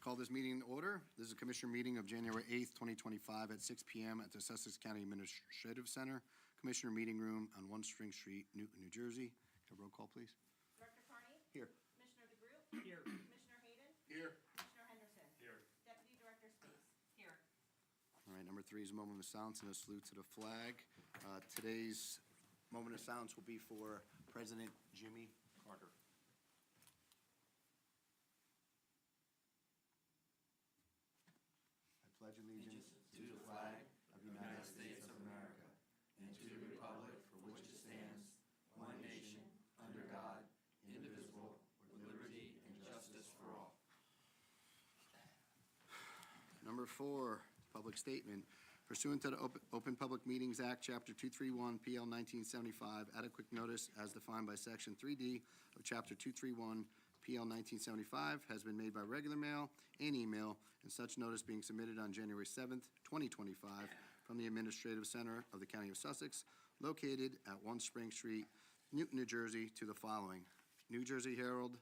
Call this meeting in order. This is a commissioner meeting of January 8th, 2025 at 6 p.m. at the Sussex County Administrative Center, Commissioner Meeting Room on 1 Spring Street, Newton, New Jersey. Have a roll call, please. Director Carney? Here. Commissioner DeGroot? Here. Commissioner Hayden? Here. Commissioner Henderson? Here. Deputy Director Space? Here. All right, number 3 is a moment of silence and a salute to the flag. Today's moment of silence will be for President Jimmy Carter. I pledge allegiance to the flag of the United States of America and to the republic for which it stands, one nation, under God, indivisible, with liberty and justice for all. Number 4, public statement. Pursuant to the Open Public Meetings Act, Chapter 231, PL 1975, adequate notice as defined by Section 3D of Chapter 231, PL 1975, has been made by regular mail and email, and such notice being submitted on January 7th, 2025, from the Administrative Center of the County of Sussex, located at 1 Spring Street, Newton, New Jersey, to the following: New Jersey Herald,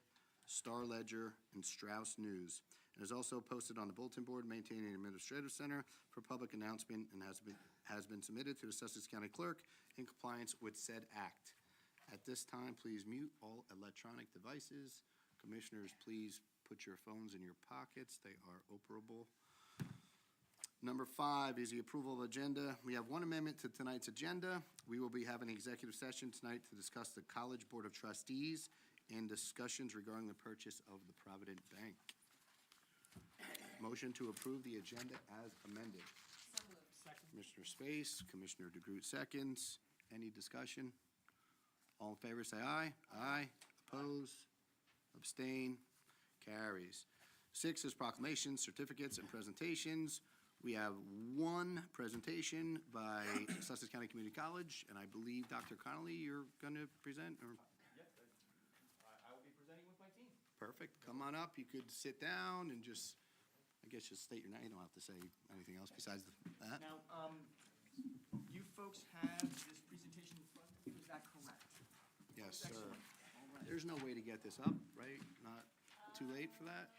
Star Ledger, and Straus News. It is also posted on the bulletin board maintaining the Administrative Center for public announcement and has been submitted to the Sussex County Clerk in compliance with said act. At this time, please mute all electronic devices. Commissioners, please put your phones in your pockets. They are operable. Number 5 is the approval of agenda. We have one amendment to tonight's agenda. We will be having an executive session tonight to discuss the College Board of Trustees and discussions regarding the purchase of the Provident Bank. Motion to approve the agenda as amended. So moved. Second. Commissioner Space, Commissioner DeGroot seconds. Any discussion? All in favor, say aye. Aye. Oppose? Abstain? Carries. 6 is proclamations, certificates, and presentations. We have one presentation by Sussex County Community College, and I believe, Dr. Connolly, you're going to present? Or? Yep, I will be presenting with my team. Perfect. Come on up. You could sit down and just, I guess, just state your name. You don't have to say anything else besides that. Now, you folks have this presentation in front of you, is that correct? Yes, sir. Excellent. All right. There's no way to get this up, right? Not too late for that?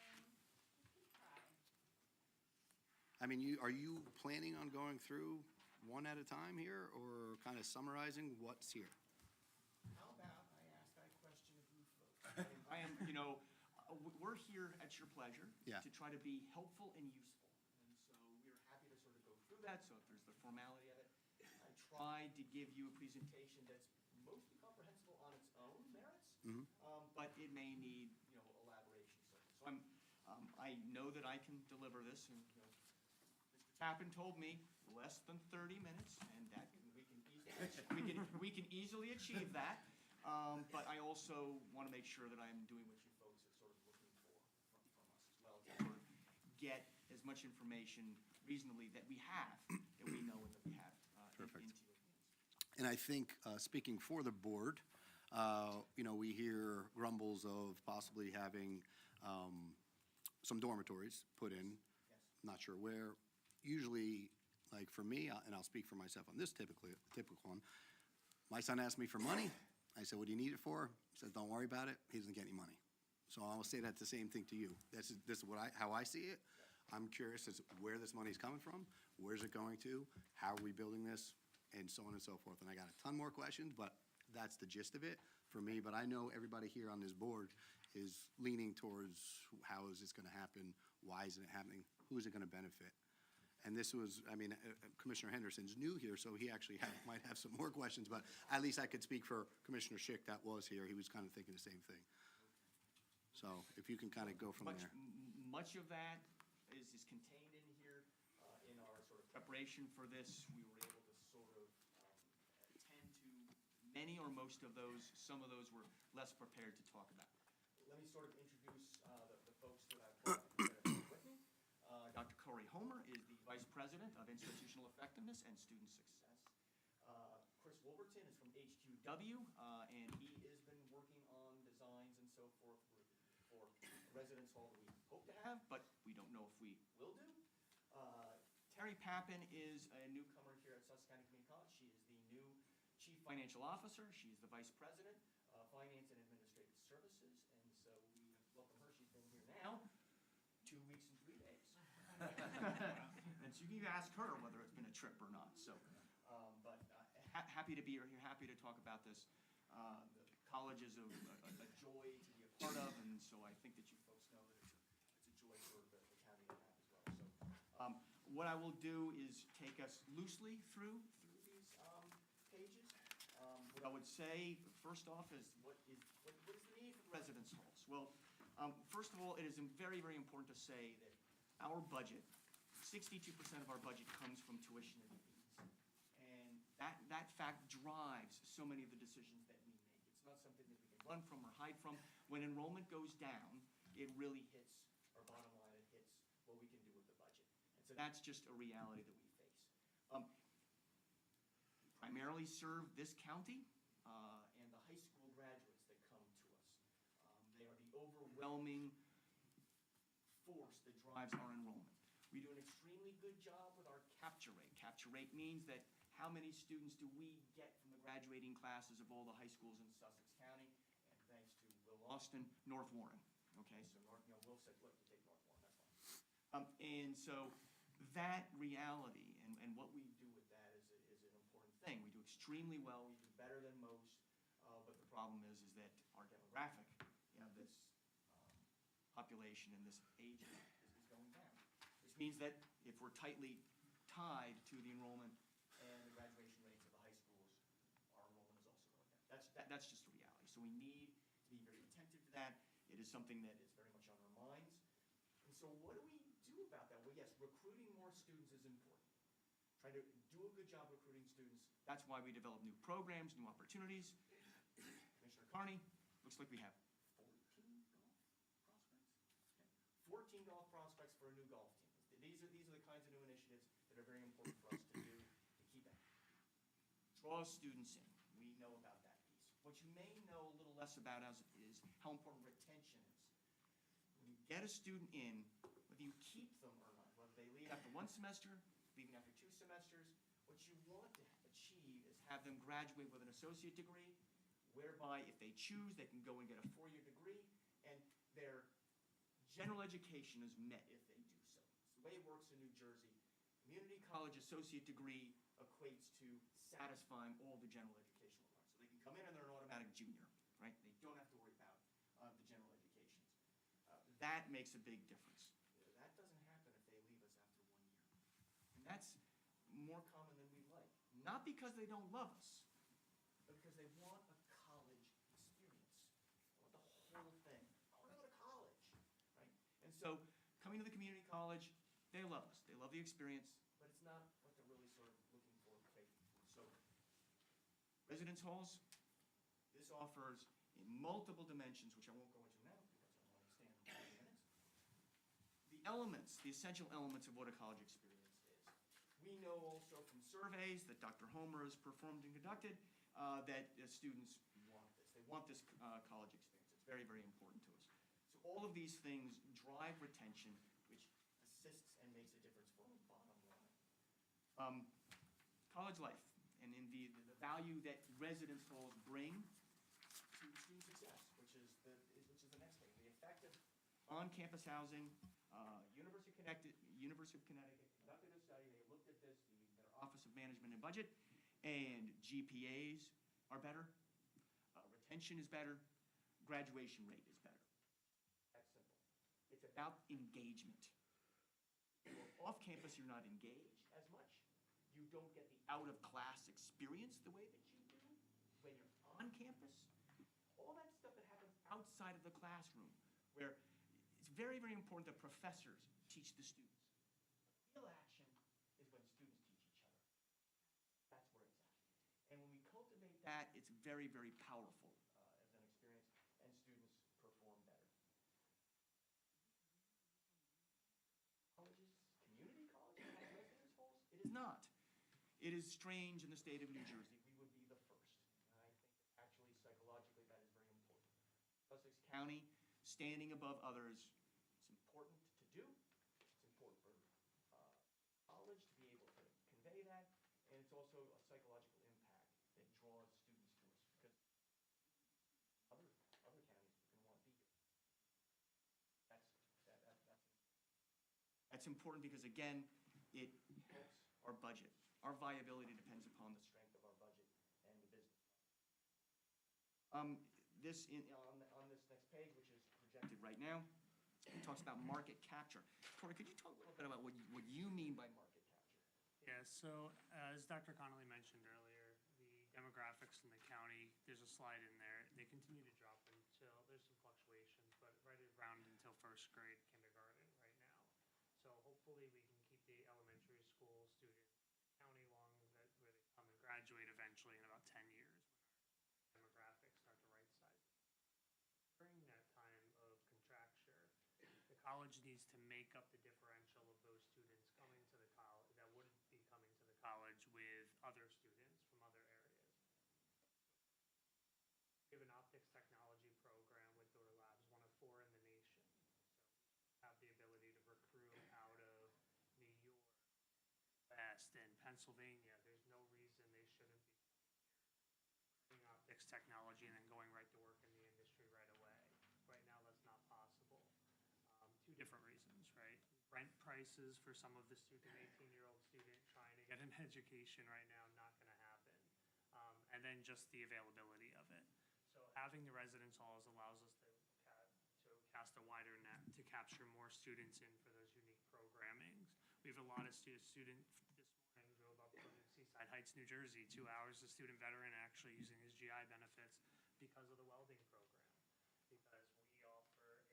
I mean, are you planning on going through one at a time here, or kind of summarizing what's here? How about I ask that question of you folks? I am, we're here at your pleasure Yeah. to try to be helpful and useful. And so we're happy to sort of go through that. So if there's the formality of it, I tried to give you a presentation that's mostly comprehensible on its own merits, but it may need, elaboration. So I know that I can deliver this, and Mr. Tappan told me less than 30 minutes, and that we can easily achieve that. But I also want to make sure that I'm doing what you folks are sort of looking for from us as well, to sort of get as much information reasonably that we have, that we know and that we have Perfect. into your hands. And I think, speaking for the board, we hear grumbles of possibly having some dormitories put in. Yes. Not sure where. Usually, like for me, and I'll speak for myself on this typical one, my son asked me for money. I said, what do you need it for? He said, don't worry about it. He doesn't get any money. So I will say that the same thing to you. This is how I see it. I'm curious as to where this money is coming from, where's it going to, how are we building this, and so on and so forth. And I got a ton more questions, but that's the gist of it for me. But I know everybody here on this board is leaning towards how is this going to happen, why isn't it happening, who is it going to benefit? And this was, Commissioner Henderson's new here, so he actually might have some more questions, but at least I could speak for Commissioner Schick that was here. He was kind of thinking the same thing. So if you can kind of go from there. Much of that is contained in here. In our sort of preparation for this, we were able to sort of attend to many or most of those. Some of those were less prepared to talk about. Let me sort of introduce the folks that I've brought with me. Dr. Corey Homer is the Vice President of Institutional Effectiveness and Student Success. Chris Wolverton is from HQW, and he has been working on designs and so forth for residence hall that we hope to have, but we don't know if we will do. Terry Pappin is a newcomer here at Sussex County Community College. She is the new Chief Financial Officer. She's the Vice President of Finance and Administrative Services, and so we welcome her. She's been here now 2 2 weeks and 3 days. And so you can ask her whether it's been a trip or not, so. But happy to be here, happy to talk about this. The college is a joy to be a part of, and so I think that you folks know that it's a joy for the county to have as well. So what I will do is take us loosely through these pages. What I would say, first off, is what is the need for residence halls? Well, first of all, it is very, very important to say that our budget, 62% of our budget comes from tuition and fees. And that fact drives so many of the decisions that we make. It's not something that we can run from or hide from. When enrollment goes down, it really hits our bottom line, it hits what we can do with the budget. And so that's just a reality that we face. Primarily serve this county and the high school graduates that come to us. They are the overwhelming force that drives our enrollment. We do an extremely good job with our capture rate. Capture rate means that how many students do we get from the graduating classes of all the high schools in Sussex County? And thanks to Will Austin, North Warren. Okay, so Will said, look, you take North Warren, that's fine. And so that reality and what we do with that is an important thing. We do extremely well, we do better than most, but the problem is that our demographic, this population and this age is going down. This means that if we're tightly tied to the enrollment and the graduation rates of the high schools, our enrollment is also going down. That's just a reality. So we need to be very attentive to that. It is something that is very much on our minds. And so what do we do about that? Well, yes, recruiting more students is important. Try to do a good job recruiting students. That's why we develop new programs, new opportunities. Commissioner Carney, looks like we have 14 golf prospects for a new golf team. These are the kinds of new initiatives that are very important for us to do to keep that. Draw students in. We know about that piece. What you may know a little less about is how important retention is. When you get a student in, whether you keep them or not, whether they leave after 1 semester, leaving after 2 semesters, what you want to achieve is have them graduate with an associate degree, whereby if they choose, they can go and get a 4-year degree, and their general education is met if they do so. It's the way it works in New Jersey. Community college associate degree equates to satisfying all the general education requirements. So they can come in and they're an automatic junior, right? They don't have to worry about the general educations. That makes a big difference. That doesn't happen if they leave us after 1 year. And that's more common than we'd like. Not because they don't love us, but because they want a college experience. They want the whole thing. I want to go to college, right? And so coming to the community college, they love us. They love the experience, but it's not what they're really sort of looking for. So residence halls, this offers in multiple dimensions, which I won't go into now because I only stand in 20 minutes. The elements, the essential elements of what a college experience is. We know also from surveys that Dr. Homer has performed and conducted that students want this. They want this college experience. It's very, very important to us. So all of these things drive retention, which assists and makes a difference for our bottom line. College life and in the value that residence halls bring to student success, which is the next thing. The effect of on-campus housing. University of Connecticut conducted a study. They looked at this, their Office of Management and Budget, and GPAs are better, retention is better, graduation rate is better. That's simple. It's about engagement. If you're off campus, you're not engaged as much. You don't get the out-of-class experience the way that you do when you're on campus. All that stuff that happens outside of the classroom, where it's very, very important that professors teach the students. Real action is when students teach each other. That's where it's at. And when we cultivate that, it's very, very powerful as an experience, and students perform better. Colleges, community colleges, have residence halls? It is not. It is strange in the state of New Jersey. We would be the first. And I think that actually psychologically that is very important. Sussex County, standing above others, it's important to do. It's important for college to be able to convey that. And it's also a psychological impact that draws students to us because other counties are going to want to be here. That's it. That's important because, again, it helps our budget. Our viability depends upon the strength of our budget and the business. On this next page, which is projected right now, it talks about market capture. Tori, could you talk a little bit about what you mean by market capture? Yeah, so as Dr. Connolly mentioned earlier, the demographics in the county, there's a slide in there. They continue to drop until, there's some fluctuations, but right around until first grade kindergarten right now. So hopefully we can keep the elementary school students in the county long that where they come and graduate eventually in about 10 years when our demographics start to right size. During that time of contracture, the college needs to make up the differential of those students coming to the college that wouldn't be coming to the college with other students from other areas. We have an optics technology program with Door Labs, one of 4 in the nation. So we have the ability to recruit out of New York, West, and Pennsylvania. There's no reason they shouldn't be coming here, learning optics technology, and then going right to work in the industry right away. Right now, that's not possible. 2 different reasons, right? Rent prices for some of the 18-year-old student trying to get an education right now, not going to happen. And then just the availability of it. So having the residence halls allows us to cast a wider net to capture more students in for those unique programmings. We have a lot of students this morning drove up from Seaside Heights, New Jersey, 2 hours, a student veteran actually using his GI benefits because of the welding program. Because we offer a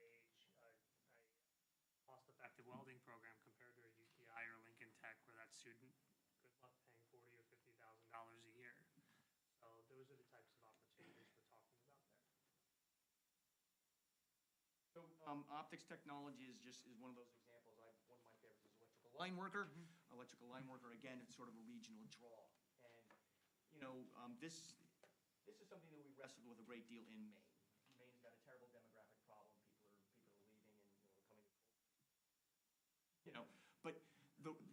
cost-effective welding program compared to a UTI or Lincoln Tech where that student, good luck paying $40,000 or $50,000 a year. So those are the types of opportunities we're talking about there. So optics technology is one of those examples. One of my favorites is electrical line worker. Electrical line worker, again, it's sort of a regional draw. And, this is something that we wrestled with a great deal in Maine. Maine's got a terrible demographic problem. People are leaving and, coming to but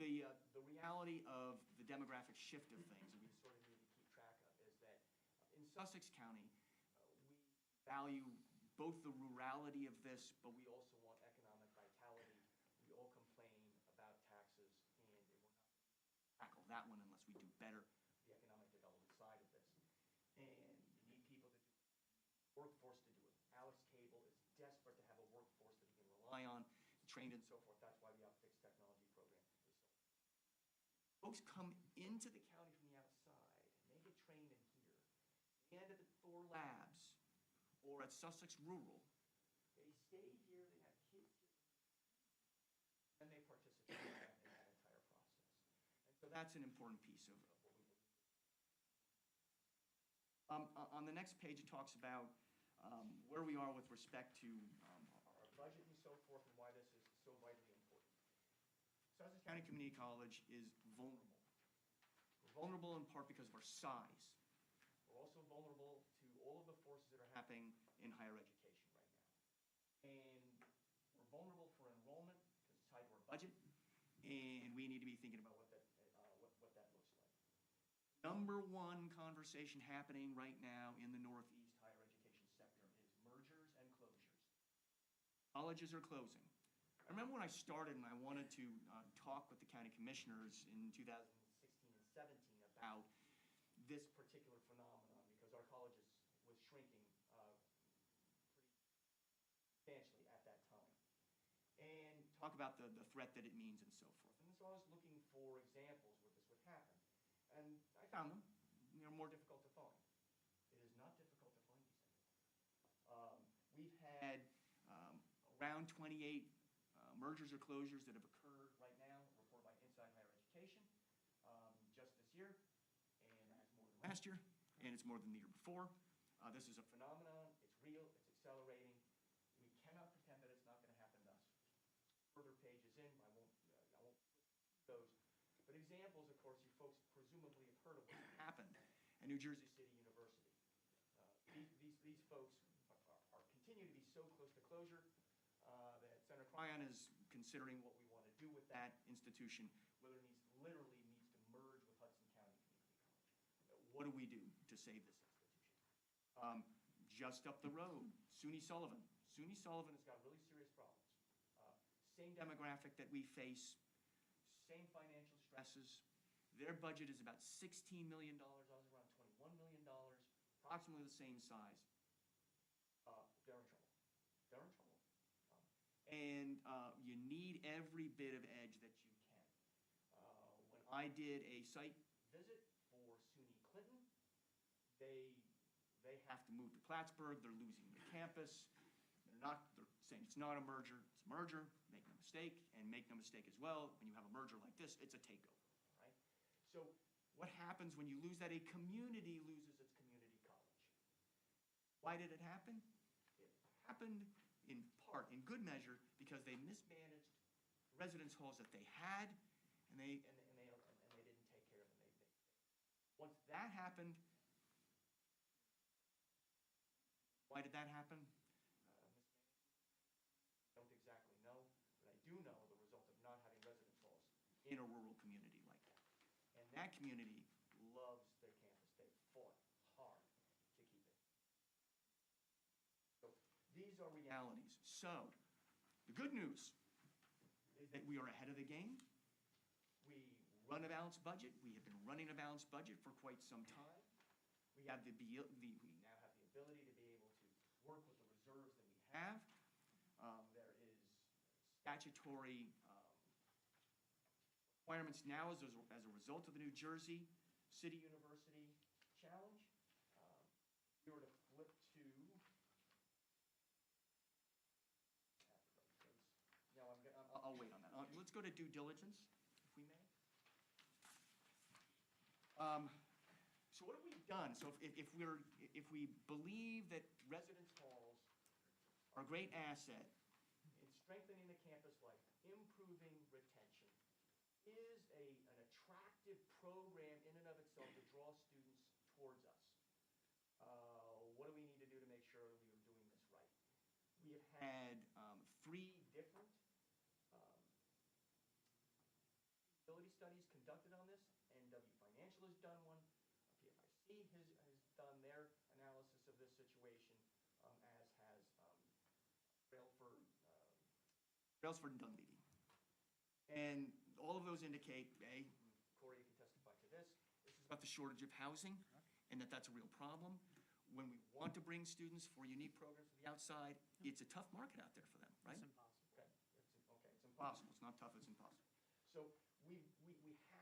the reality of the demographic shift of things that we sort of need to keep track of is that in Sussex County, we value both the rurality of this, but we also want economic vitality. We all complain about taxes, and we're not going to tackle that one unless we do better the economic development side of this. And you need people to do it. Workforce to do it. Alex Cable is desperate to have a workforce that he can rely on, trained and so forth. That's why the optics technology program is so important. Folks come into the county from the outside, and they get trained in here. And at the Thor Labs, or at Sussex Rural, they stay here, they have kids here, and they participate in that entire process. And so that's an important piece of what we believe. On the next page, it talks about where we are with respect to our budget and so forth, and why this is so vitally important. Sussex County Community College is vulnerable. We're vulnerable in part because of our size. We're also vulnerable to all of the forces that are happening in higher education right now. And we're vulnerable for enrollment because it's tied to our budget, and we need to be thinking about what that looks like. Number one conversation happening right now in the Northeast higher education sector is mergers and closures. Colleges are closing. I remember when I started and I wanted to talk with the county commissioners in 2016 and 17 about this particular phenomenon because our colleges was shrinking pretty substantially at that time. And talk about the threat that it means and so forth. And so I was looking for examples where this would happen. And I found them. They're more difficult to find. It is not difficult to find these anymore. We've had around 28 mergers or closures that have occurred right now, reported by Inside Higher Education, just this year, and that's more than last year, and it's more than the year before. This is a phenomenon. It's real. It's accelerating. We cannot pretend that it's not going to happen to us. Further pages in, I won't those. But examples, of course, you folks presumably have heard of what happened at New Jersey City University. These folks continue to be so close to closure that Senator Cryan is considering what we want to do with that institution, whether it literally needs to merge with Hudson County Community College. What do we do to save this institution? Just up the road, SUNY Sullivan. SUNY Sullivan has got really serious problems. same demographic that we face, same financial stresses. Their budget is about $16 million, ours is around $21 million, approximately the same size. They're in trouble. They're in trouble. And you need every bit of edge that you can. When I did a site visit for SUNY Clinton, they have to move to Plattsburgh. They're losing the campus. They're saying it's not a merger, it's a merger, make no mistake, and make no mistake as well, when you have a merger like this, it's a takeover, all right? So what happens when you lose that? A community loses its community college. Why did it happen? It happened in part, in good measure, because they mismanaged the residence halls that they had, and they didn't take care of them. Once that happened, why did that happen? Don't exactly know, but I do know the result of not having residence halls in a rural community like that. And that community loves their campus. They fought hard to keep it. So these are realities. So the good news is that we are ahead of the game. We run a balanced budget. We have been running a balanced budget for quite some time. We now have the ability to be able to work with the reserves that we have. There is statutory requirements now as a result of the New Jersey City University Challenge. If we were to flip to, no, I'll wait on that. Let's go to due diligence, if we may. So what have we done? So if we believe that residence halls are a great asset in strengthening the campus life, improving retention, is an attractive program in and of itself to draw students towards us. What do we need to do to make sure that we are doing this right? We have had 3 different feasibility studies conducted on this. NW Financial has done one. PFIC has done their analysis of this situation, as has Brailsford and Dunleavy. And all of those indicate, Corey, you can testify to this is about the shortage of housing, and that's a real problem. When we want to bring students for unique programs from the outside, it's a tough market out there for them, right? It's impossible. Okay, it's impossible. It's not tough, it's impossible. So we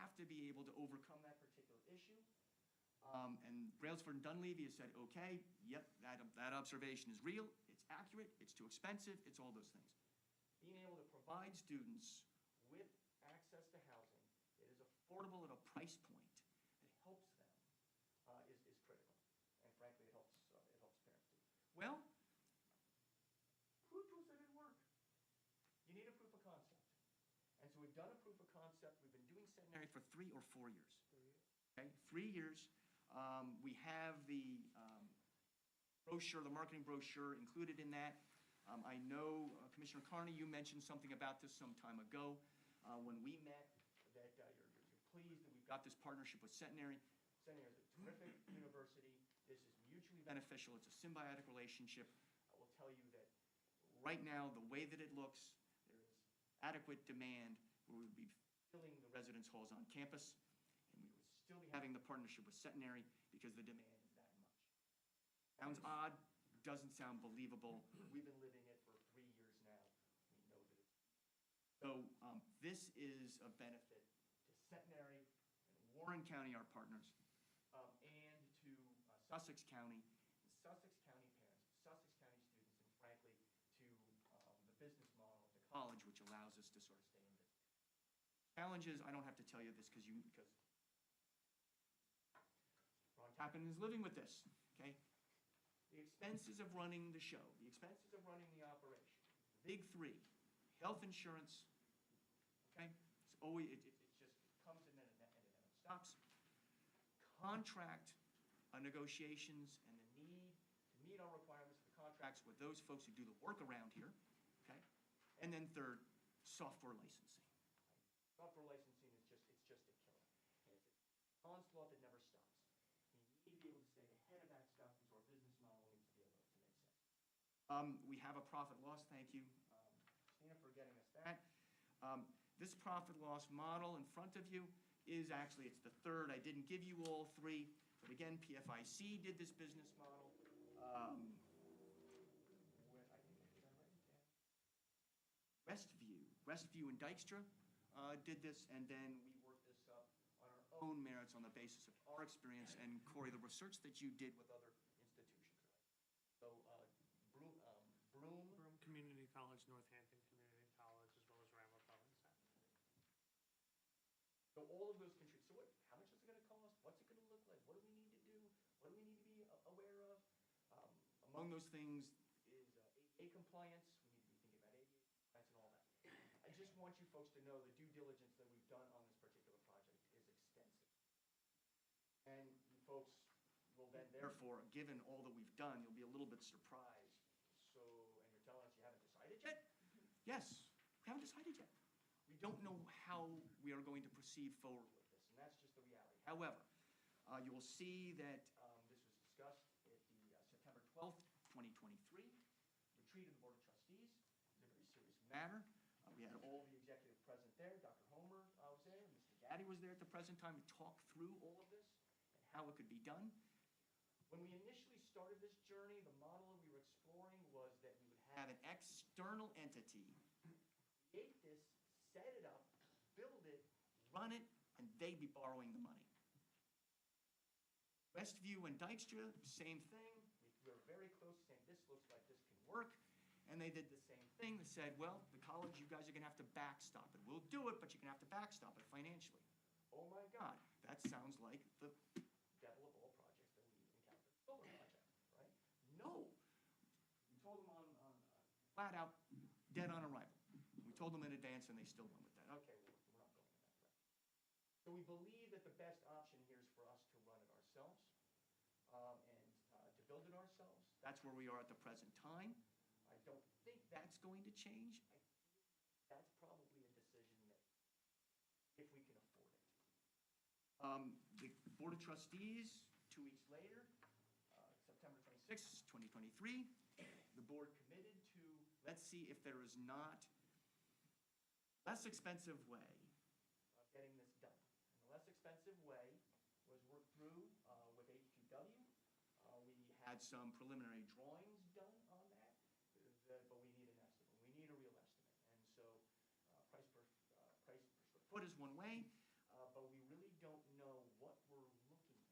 have to be able to overcome that particular issue. And Brailsford and Dunleavy has said, okay, yep, that observation is real, it's accurate, it's too expensive, it's all those things. Being able to provide students with access to housing that is affordable at a price point that helps them is critical. And frankly, it helps parents too. Well, proof was that it worked. You need a proof of concept. And so we've done a proof of concept. We've been doing centenary for 3 or 4 years. 3 years. Okay, 3 years. We have the brochure, the marketing brochure included in that. I know, Commissioner Carney, you mentioned something about this some time ago when we met, that you're pleased that we've got this partnership with Centenary. Centenary is a terrific university. This is mutually beneficial. It's a symbiotic relationship. I will tell you that right now, the way that it looks, there is adequate demand where we would be filling the residence halls on campus, and we would still be having the partnership with Centenary because the demand is that much. Sounds odd, doesn't sound believable. We've been living it for 3 years now. We know that it's so. This is a benefit to Centenary and Warren County, our partners, and to Sussex County, Sussex County parents, Sussex County students, and frankly, to the business model of the college, which allows us to sort of stay in business. Challenges, I don't have to tell you this because Ron Tappan is living with this, okay? The expenses of running the show, the expenses of running the operation, the big 3, health insurance, okay? It's always, it comes and then it stops. Contract negotiations and the need to meet our requirements for the contracts with those folks who do the work around here, okay? And then 3rd, software licensing. Software licensing is just a killer. And it's an onslaught that never stops. We need to be able to stay ahead of that stuff, and so our business model needs to be able to make sense. We have a profit loss, thank you, Stina, for getting us that. This profit loss model in front of you is actually, it's the third. I didn't give you all three, but again, PFIC did this business model. Westview and Dykstra did this, and then we worked this up on our own merits on the basis of our experience and, Corey, the research that you did with other institutions, right? So Broome. Broome Community College, Northampton Community College, as well as Ramapo and Sac. So all of those contribute. So how much is it going to cost? What's it going to look like? What do we need to do? What do we need to be aware of? Among those things is ADA compliance. We need to be thinking about ADA compliance and all that. I just want you folks to know the due diligence that we've done on this particular project is extensive. And you folks will then, therefore, given all that we've done, you'll be a little bit surprised. So, and you're telling us you haven't decided yet? Yes, we haven't decided yet. We don't know how we are going to proceed forward with this, and that's just the reality. However, you will see that this was discussed at the September 12th, 2023 retreat of the Board of Trustees. It's a very serious matter. We had all the executive present there. Dr. Homer was there. Mr. Gaddy was there at the present time to talk through all of this and how it could be done. When we initially started this journey, the model that we were exploring was that we would have an external entity create this, set it up, build it, run it, and they'd be borrowing the money. Westview and Dykstra, same thing. We were very close, saying this looks like this can work. And they did the same thing. They said, well, the college, you guys are going to have to backstop it. We'll do it, but you're going to have to backstop it financially. Oh my God, that sounds like the devil of all projects that we encountered, solar project, right? No. We told them on flat out, dead on arrival. We told them in advance, and they still went with that. Okay, well, we're not going in that direction. So we believe that the best option here is for us to run it ourselves and to build it ourselves. That's where we are at the present time. I don't think that's going to change. I feel that's probably a decision that, if we can afford it. The Board of Trustees, 2 weeks later, September 26, 2023, the board committed to, let's see if there is not less expensive way of getting this done. And the less expensive way was worked through with HQW. We had some preliminary drawings done on that, but we need an estimate. We need a real estimate. And so price per square foot is one way, but we really don't know what we're looking at.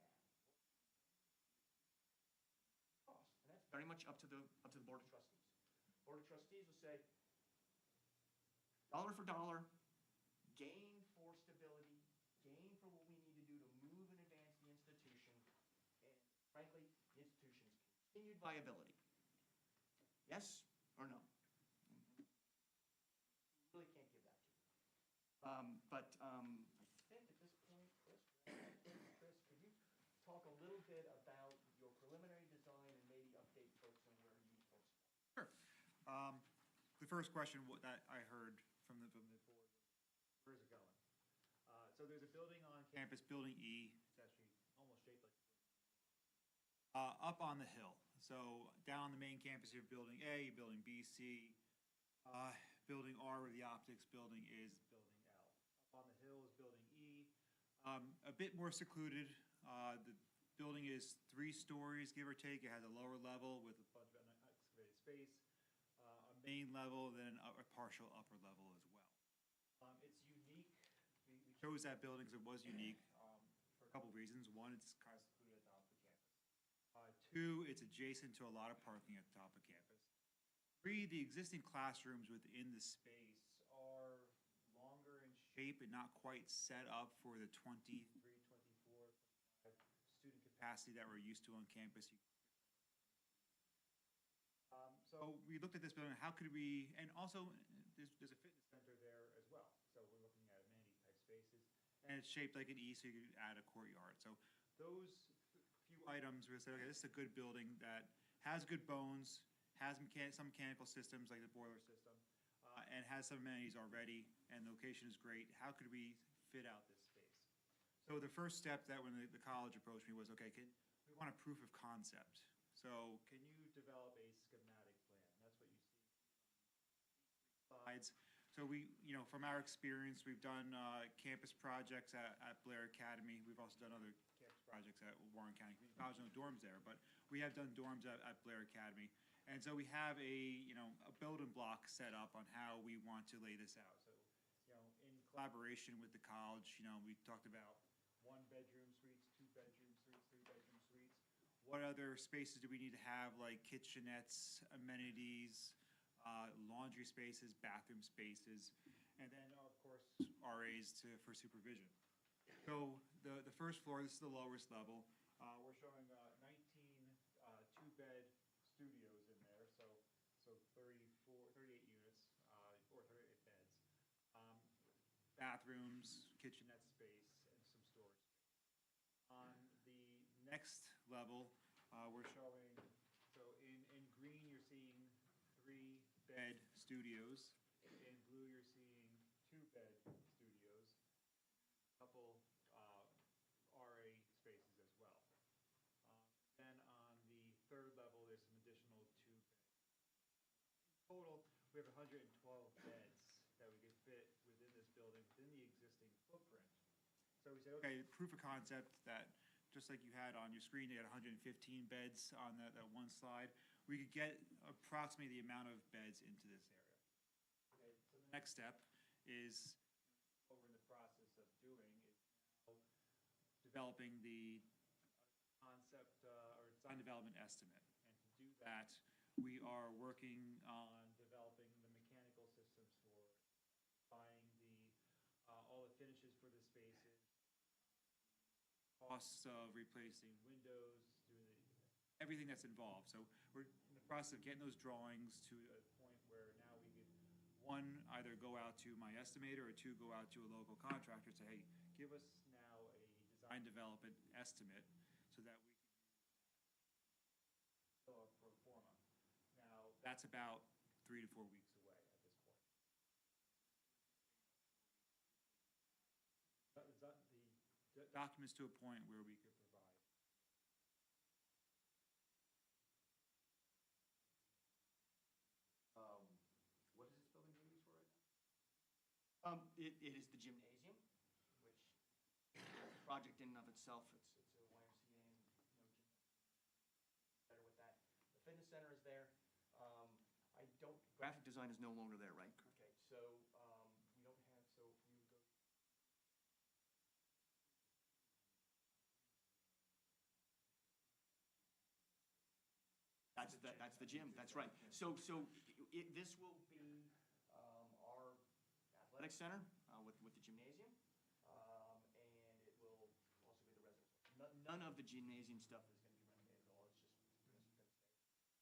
Cost. And that's very much up to the Board of Trustees. Board of Trustees will say, dollar for dollar, gain for stability, gain for what we need to do to move and advance the institution, and frankly, the institution's continued viability. Yes or no? We really can't give that to you. But I think at this point, Chris, could you talk a little bit about your preliminary design and maybe update folks on where you folks are? Sure. The first question that I heard from the board was, where is it going? So there's a building on campus, Building E. It's actually almost shaped like up on the hill. So down the main campus, you have Building A, Building B, C. Building R, where the optics building is Building L. Up on the hill is Building E. A bit more secluded. The building is 3 stories, give or take. It has a lower level with a bunch of unexcavated space, a main level, then a partial upper level as well. It's unique. We chose that building because it was unique for a couple of reasons. One, it's kind of secluded at the top of the campus. 2, it's adjacent to a lot of parking at the top of campus. 3, the existing classrooms within the space are longer in shape and not quite set up for the 23, 24, 25 student capacity that we're used to on campus. So we looked at this building, how could we, and also there's a fitness center there as well. So we're looking at amenity type spaces. And it's shaped like an E, so you could add a courtyard. So those few items, we said, okay, this is a good building that has good bones, has some mechanical systems like the boiler system, and has some amenities already, and the location is great. How could we fit out this space? So the first step that when the college approached me was, okay, we want a proof of concept. So can you develop a schematic plan? That's what you see on these 3 slides. So from our experience, we've done campus projects at Blair Academy. We've also done other campus projects at Warren County Community College. No dorms there, but we have done dorms at Blair Academy. And so we have a building block set up on how we want to lay this out. So, in collaboration with the college, we talked about 1-bedroom suites, 2-bedroom suites, 3-bedroom suites. What other spaces do we need to have, like kitchenettes, amenities, laundry spaces, bathroom spaces, and then, of course, RAs for supervision. So the first floor, this is the lowest level. We're showing 19 two-bed studios in there, so 38 units, or 38 beds. Bathrooms, kitchenette space, and some storage space. On the next level, we're showing, so in green, you're seeing 3-bed studios. In blue, you're seeing 2-bed studios. A couple RA spaces as well. Then on the third level, there's some additional 2-bed. In total, we have 112 beds that we could fit within this building, within the existing footprint. So we said, okay, proof of concept that, just like you had on your screen, you had 115 beds on that one slide. We could get approximately the amount of beds into this area. Okay, so the next step is, what we're in the process of doing is now developing the concept or design development estimate. And to do that, we are working on developing the mechanical systems for buying all the finishes for the spaces, costs of replacing windows, everything that's involved. So we're in the process of getting those drawings to a point where now we could, one, either go out to my estimator, or 2, go out to a local contractor and say, hey, give us now a design development estimate so that we can use that a pro forma. Now, that's about 3 to 4 weeks away at this point. The documents to a point where we could provide. What is this building being used for right now? It is the gymnasium, which project in and of itself, it's a YMCA and, better with that. The fitness center is there. Graphic design is no longer there, right? Okay, so, we don't have, so if you would go. That's the gym, that's right. So this will be our athletic center with the gymnasium, and it will also be the residence. None of the gymnasium stuff is going to be renovated at all, it's just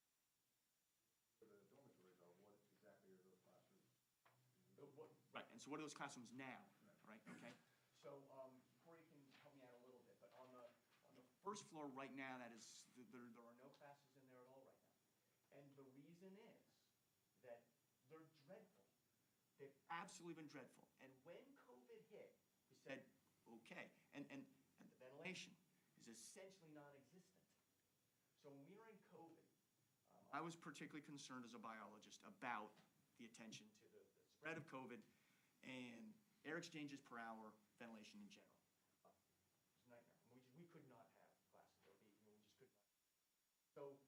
going to stay. For the dormitories, what exactly are those classrooms? Right, and so what are those classrooms now, right, okay? So Corey can help me out a little bit, but on the first floor right now, there are no classes in there at all right now. And the reason is that they're dreadful. They've absolutely been dreadful. And when COVID hit, we said, okay, and the ventilation is essentially non-existent. So when we were in COVID, I was particularly concerned as a biologist about the attention to the spread of COVID and air exchanges per hour, ventilation in general. It was a nightmare. We could not have classes. We just could not. So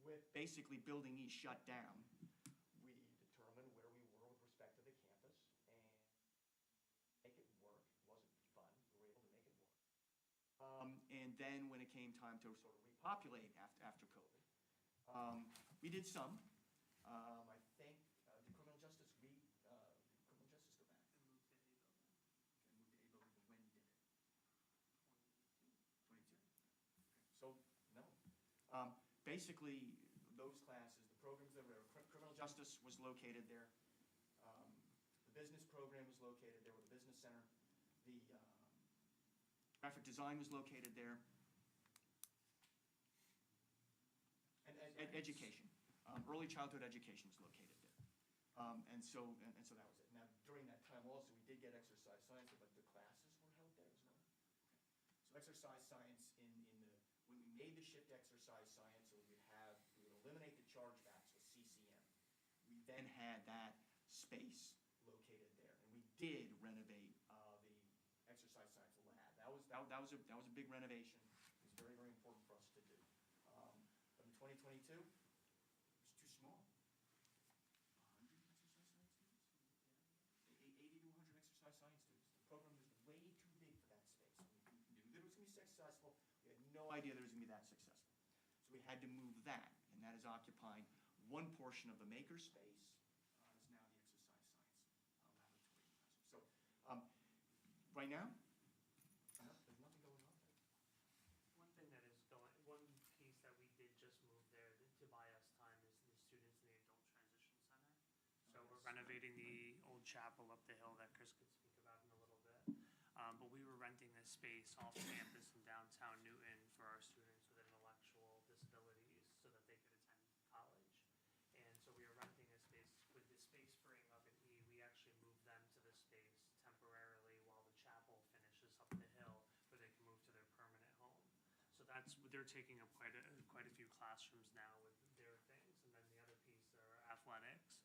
with basically Building E shut down, we determined where we were with respect to the campus and make it work. It wasn't fun. We were able to make it work. And then when it came time to sort of repopulate after COVID, we did some. I think the criminal justice, did criminal justice go back? And moved to A building. Okay, moved to A building, but when did it? 22. So, no. Basically, those classes, the programs that were, criminal justice was located there. The business program was located there with the business center. The graphic design was located there. And education, early childhood education was located there. And so that was it. Now, during that time also, we did get exercise science, but the classes were held there as well. So exercise science when we made the shift to exercise science, so we would eliminate the chargebacks with CCM. We then had that space located did renovate the exercise science lab. That was a big renovation. It was very, very important for us to do. But in 2022, it was too small. 100 exercise science students? 80 to 100 exercise science students. The program was way too big for that space. We knew that it was going to be successful. We had no idea that it was going to be that successful. So we had to move that, and that is occupying one portion of the maker space, is now the exercise science laboratory. So right now, there's nothing going on there. One thing that is going, one piece that we did just move there to buy us time is the students in the Adult Transition Center. So Oh, we're yes. renovating the old chapel up the hill that Chris could speak about in a little bit. But we were renting this space off campus in downtown Newton for our students with intellectual disabilities so that they could attend college. And so we were renting a space. With the space freeing up at E, we actually moved them to the space temporarily while the chapel finishes up the hill where they can move to their permanent home. So they're taking up quite a few classrooms now with their things. And then the other piece are athletics.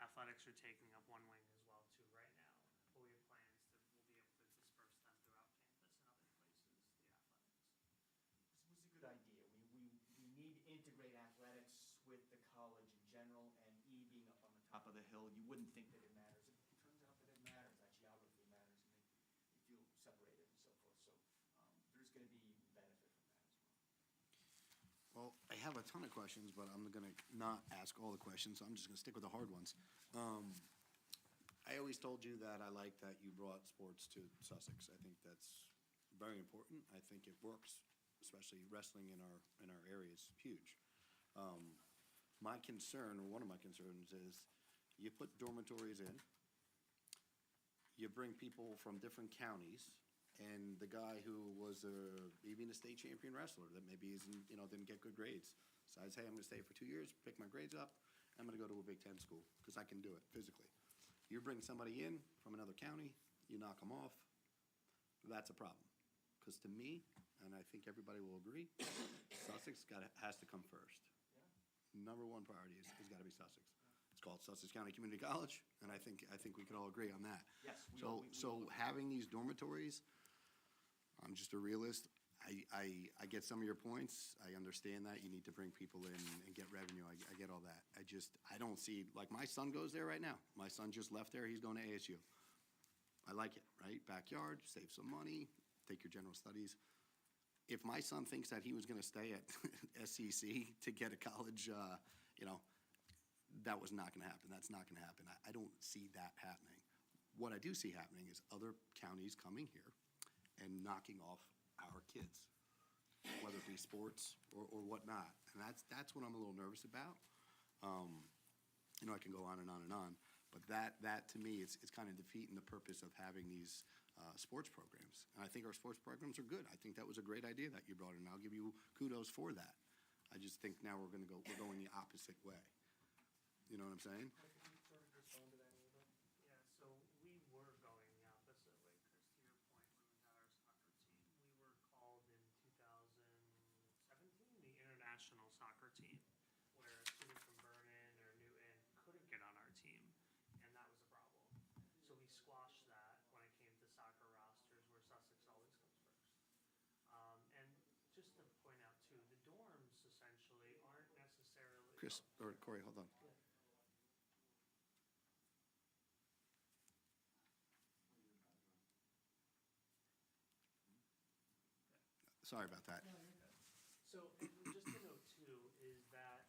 Athletics are taking up one wing as well too right now. But we have plans to, we'll be able to disperse them throughout campus and other places, the athletics. It was a good idea. We need to integrate athletics with the college in general, and E being up on the top of the hill, you wouldn't think that it matters. It turns out that it matters. That geography matters, and they feel separated and so forth. So there's going to be benefit from that as well. Well, I have a ton of questions, but I'm going to not ask all the questions, so I'm just going to stick with the hard ones. I always told you that I like that you brought sports to Sussex. I think that's very important. I think it works, especially wrestling in our area is huge. My concern, or one of my concerns, is you put dormitories in, you bring people from different counties, and the guy who was even a state champion wrestler that maybe isn't, didn't get good grades, decides, hey, I'm going to stay for 2 years, pick my grades up, I'm going to go to a Big Ten school because I can do it physically. You bring somebody in from another county, you knock them off, that's a problem. Because to me, and I think everybody will agree, Sussex has to come first. Number one priority is got to be Sussex. It's called Sussex County Community College, and I think we could all agree on that. Yes. So having these dormitories, I'm just a realist. I get some of your points. I understand that. You need to bring people in and get revenue. I get all that. I don't see, like, my son goes there right now. My son just left there. He's going to ASU. I like it, right? Backyard, save some money, take your general studies. If my son thinks that he was going to stay at SEC to get a college, that was not going to happen. That's not going to happen. I don't see that happening. What I do see happening is other counties coming here and knocking off our kids, whether it be sports or whatnot. And that's what I'm a little nervous about. I can go on and on and on, but that to me, it's kind of defeating the purpose of having these sports programs. And I think our sports programs are good. I think that was a great idea that you brought in. I'll give you kudos for that. I just think now we're going the opposite way. You know what I'm saying? Could you sort of respond to that a little bit? Yeah, so we were going the opposite way, Chris, to your point, when we had our soccer team. We were called in 2017 the international soccer team, where a student from Vernon or Newton couldn't get on our team, and that was a problem. So we squashed that when it came to soccer rosters, where Sussex always comes first. And just to point out too, the dorms essentially aren't necessarily. Chris, or Corey, hold on. Sorry about that. So, and just to note too, is that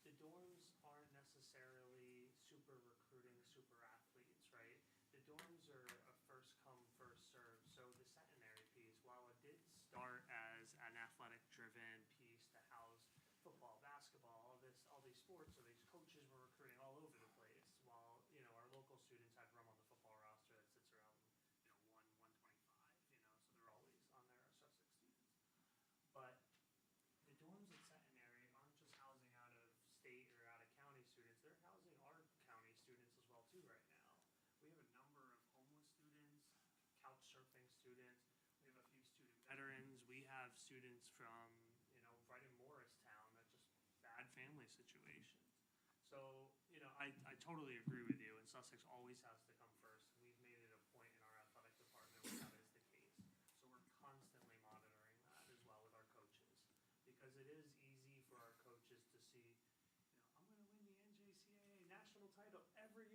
the dorms aren't necessarily super recruiting, super athletes, right? The dorms are a first come, first serve. So the centenary piece, while it did start as an athletic driven piece to house football, basketball, all these sports, so these coaches were recruiting all over the place, while, our local students had room on the football roster that sits around, 125, so they're always on there as Sussex students. But the dorms at Centenary aren't just housing out of state or out of county students, they're housing our county students as well too right now. We have a number of homeless students, couch surfing students, we have a few student veterans, we have students from, right in Morristown, that just bad family situations. So, I totally agree with you, and Sussex always has to come first. We've made it a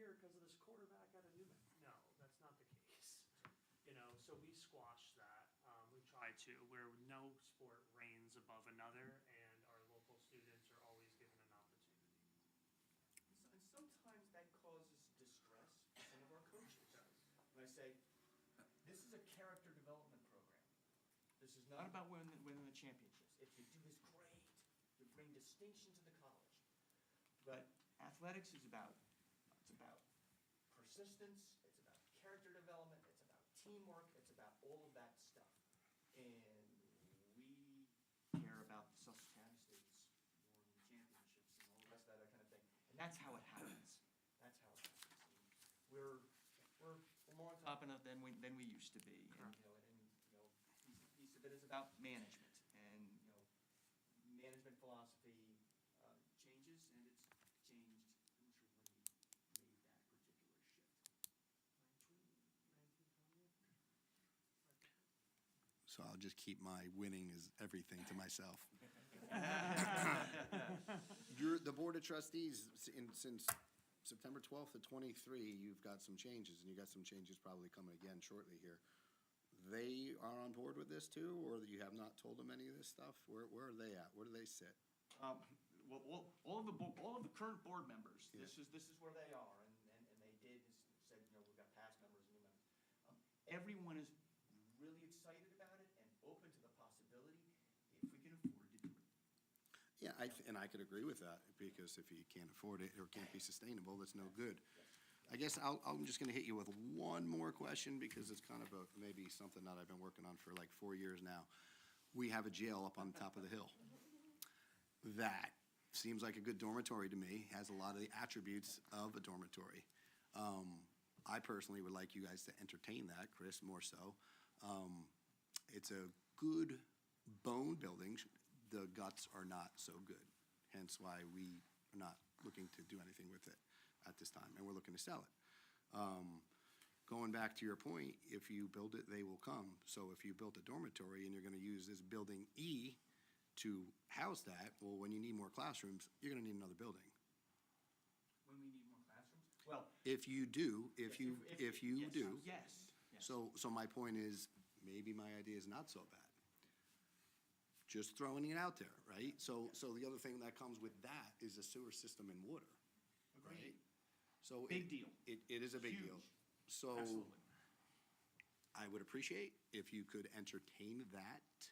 here because of this quarterback out of Newman. No, that's not the case. You know, so we squash that. We try to, where no sport reigns above another, and our local students are always given an opportunity. And sometimes that causes distress for some of our coaches. When I say, this is a character development program. This is not about winning the championships. If you do this, great. You bring distinction to the college. But athletics is about persistence, it's about character development, it's about teamwork, it's about all of that stuff. And we care about the Sussex County students more than the championships and all the rest of that kind of thing. And that's how it happens. That's how it happens. And we're more on top of it than we used to be. And, piece of it is about management. And, management philosophy changes, and it's changed. I'm not sure when we made that particular shift. So I'll just keep my winning is everything to myself. The Board of Trustees, since September 12th of '23, you've got some changes, and you got some changes probably coming again shortly here. They are on board with this too, or you have not told them any of this stuff? Where are they at? Where do they sit? Well, all of the current board members, Yeah. this is where they are, and they said, we've got past members and new members. Everyone is really excited about it and open to the possibility if we can afford to do it. Yeah, and I could agree with that, because if you can't afford it or can't be sustainable, that's no good. I guess I'm just gonna hit you with one more question, because it's kind of maybe something that I've been working on for like 4 years now. We have a jail up on the top of the hill. That seems like a good dormitory to me, has a lot of the attributes of a dormitory. I personally would like you guys to entertain that, Chris, more so. It's a good bone building. The guts are not so good, hence why we are not looking to do anything with it at this time, and we're looking to sell it. Going back to your point, if you build it, they will come. So if you built a dormitory and you're gonna use this building E to house that, well, when you need more classrooms, you're gonna need another building. When we need more classrooms? Well, If you do, if you yes, do. Yes. So my point is, maybe my idea is not so bad. Just throwing it out there, right? So the other thing that comes with that is a sewer system and water, right? Agreed. So Big deal. It is a big deal. Huge. So Absolutely. I would appreciate if you could entertain that.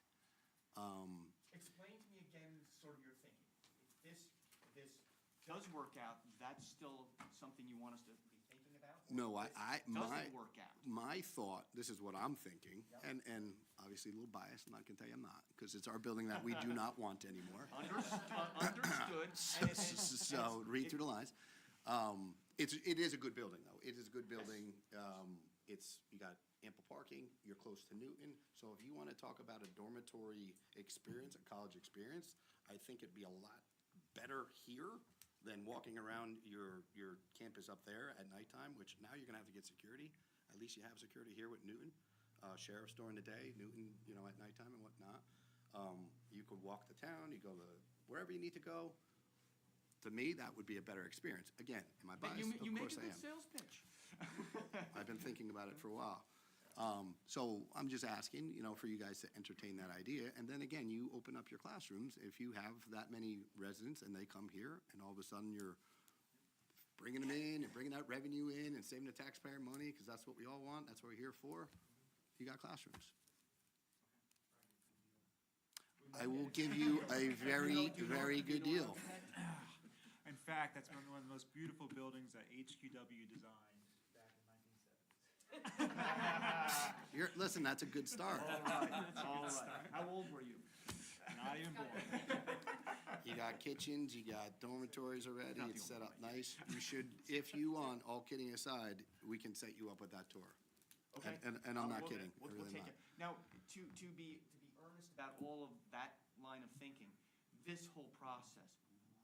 Explain to me again sort of your thinking. If this does work out, that's still something you want us to be thinking about? Or No, if this doesn't work out? My thought, this is what I'm thinking, and obviously a little biased, and I can tell you I'm not, because it's our building that we do not want anymore. Understood. So, read through the lines. It is a good building, though. It is a good building. You got ample parking, you're close to Newton. So if you want to talk about a dormitory experience, a college experience, I think it'd be a lot better here than walking around your campus up there at nighttime, which now you're gonna have to get security. At least you have security here with Newton. Sheriff's during the day, Newton, at nighttime and whatnot. You could walk the town, you go to wherever you need to go. To me, that would be a better experience. Again, am I But biased? you Of make course a I good am. sales pitch. I've been thinking about it for a while. So I'm just asking, for you guys to entertain that idea. And then again, you open up your classrooms. If you have that many residents and they come here and all of a sudden you're bringing them in and bringing that revenue in and saving the taxpayer money, because that's what we all want, that's what we're here for, you got classrooms. I will give you a very, very good deal. In fact, that's one of the most beautiful buildings that HQW designed back in 1970s. Listen, that's a good start. All right. How old were you? Not even born. You got kitchens, you got dormitories already, it's set up nice. You should, if you want, all kidding aside, we can set you up with that tour. Okay. And I'm not kidding, I We'll really take not. it. Now, to be earnest about all of that line of thinking, this whole process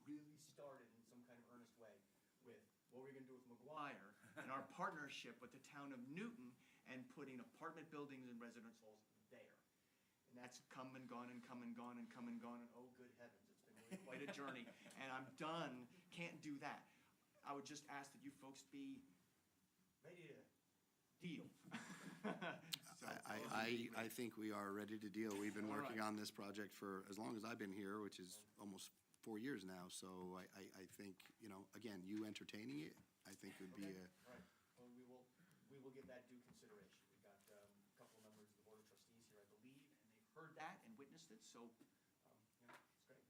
really started in some kind of earnest way with what we're gonna do with McGuire and our partnership with the town of Newton and putting apartment buildings and residence halls there. And that's come and gone and come and gone and come and gone, and oh, good heavens, it's been really quite a journey. And I'm done, can't do that. I would just ask that you folks be ready to deal. So, I think we are ready to deal. We've been All working right. on this project for as long as I've been here, which is almost 4 years now. So I think, you know, again, you entertaining it, I think would be Okay, a, all right. Well, we will give that due consideration. We've got a couple of members of the Board of Trustees here, I believe, and they've heard that and witnessed it, so, you know, it's great.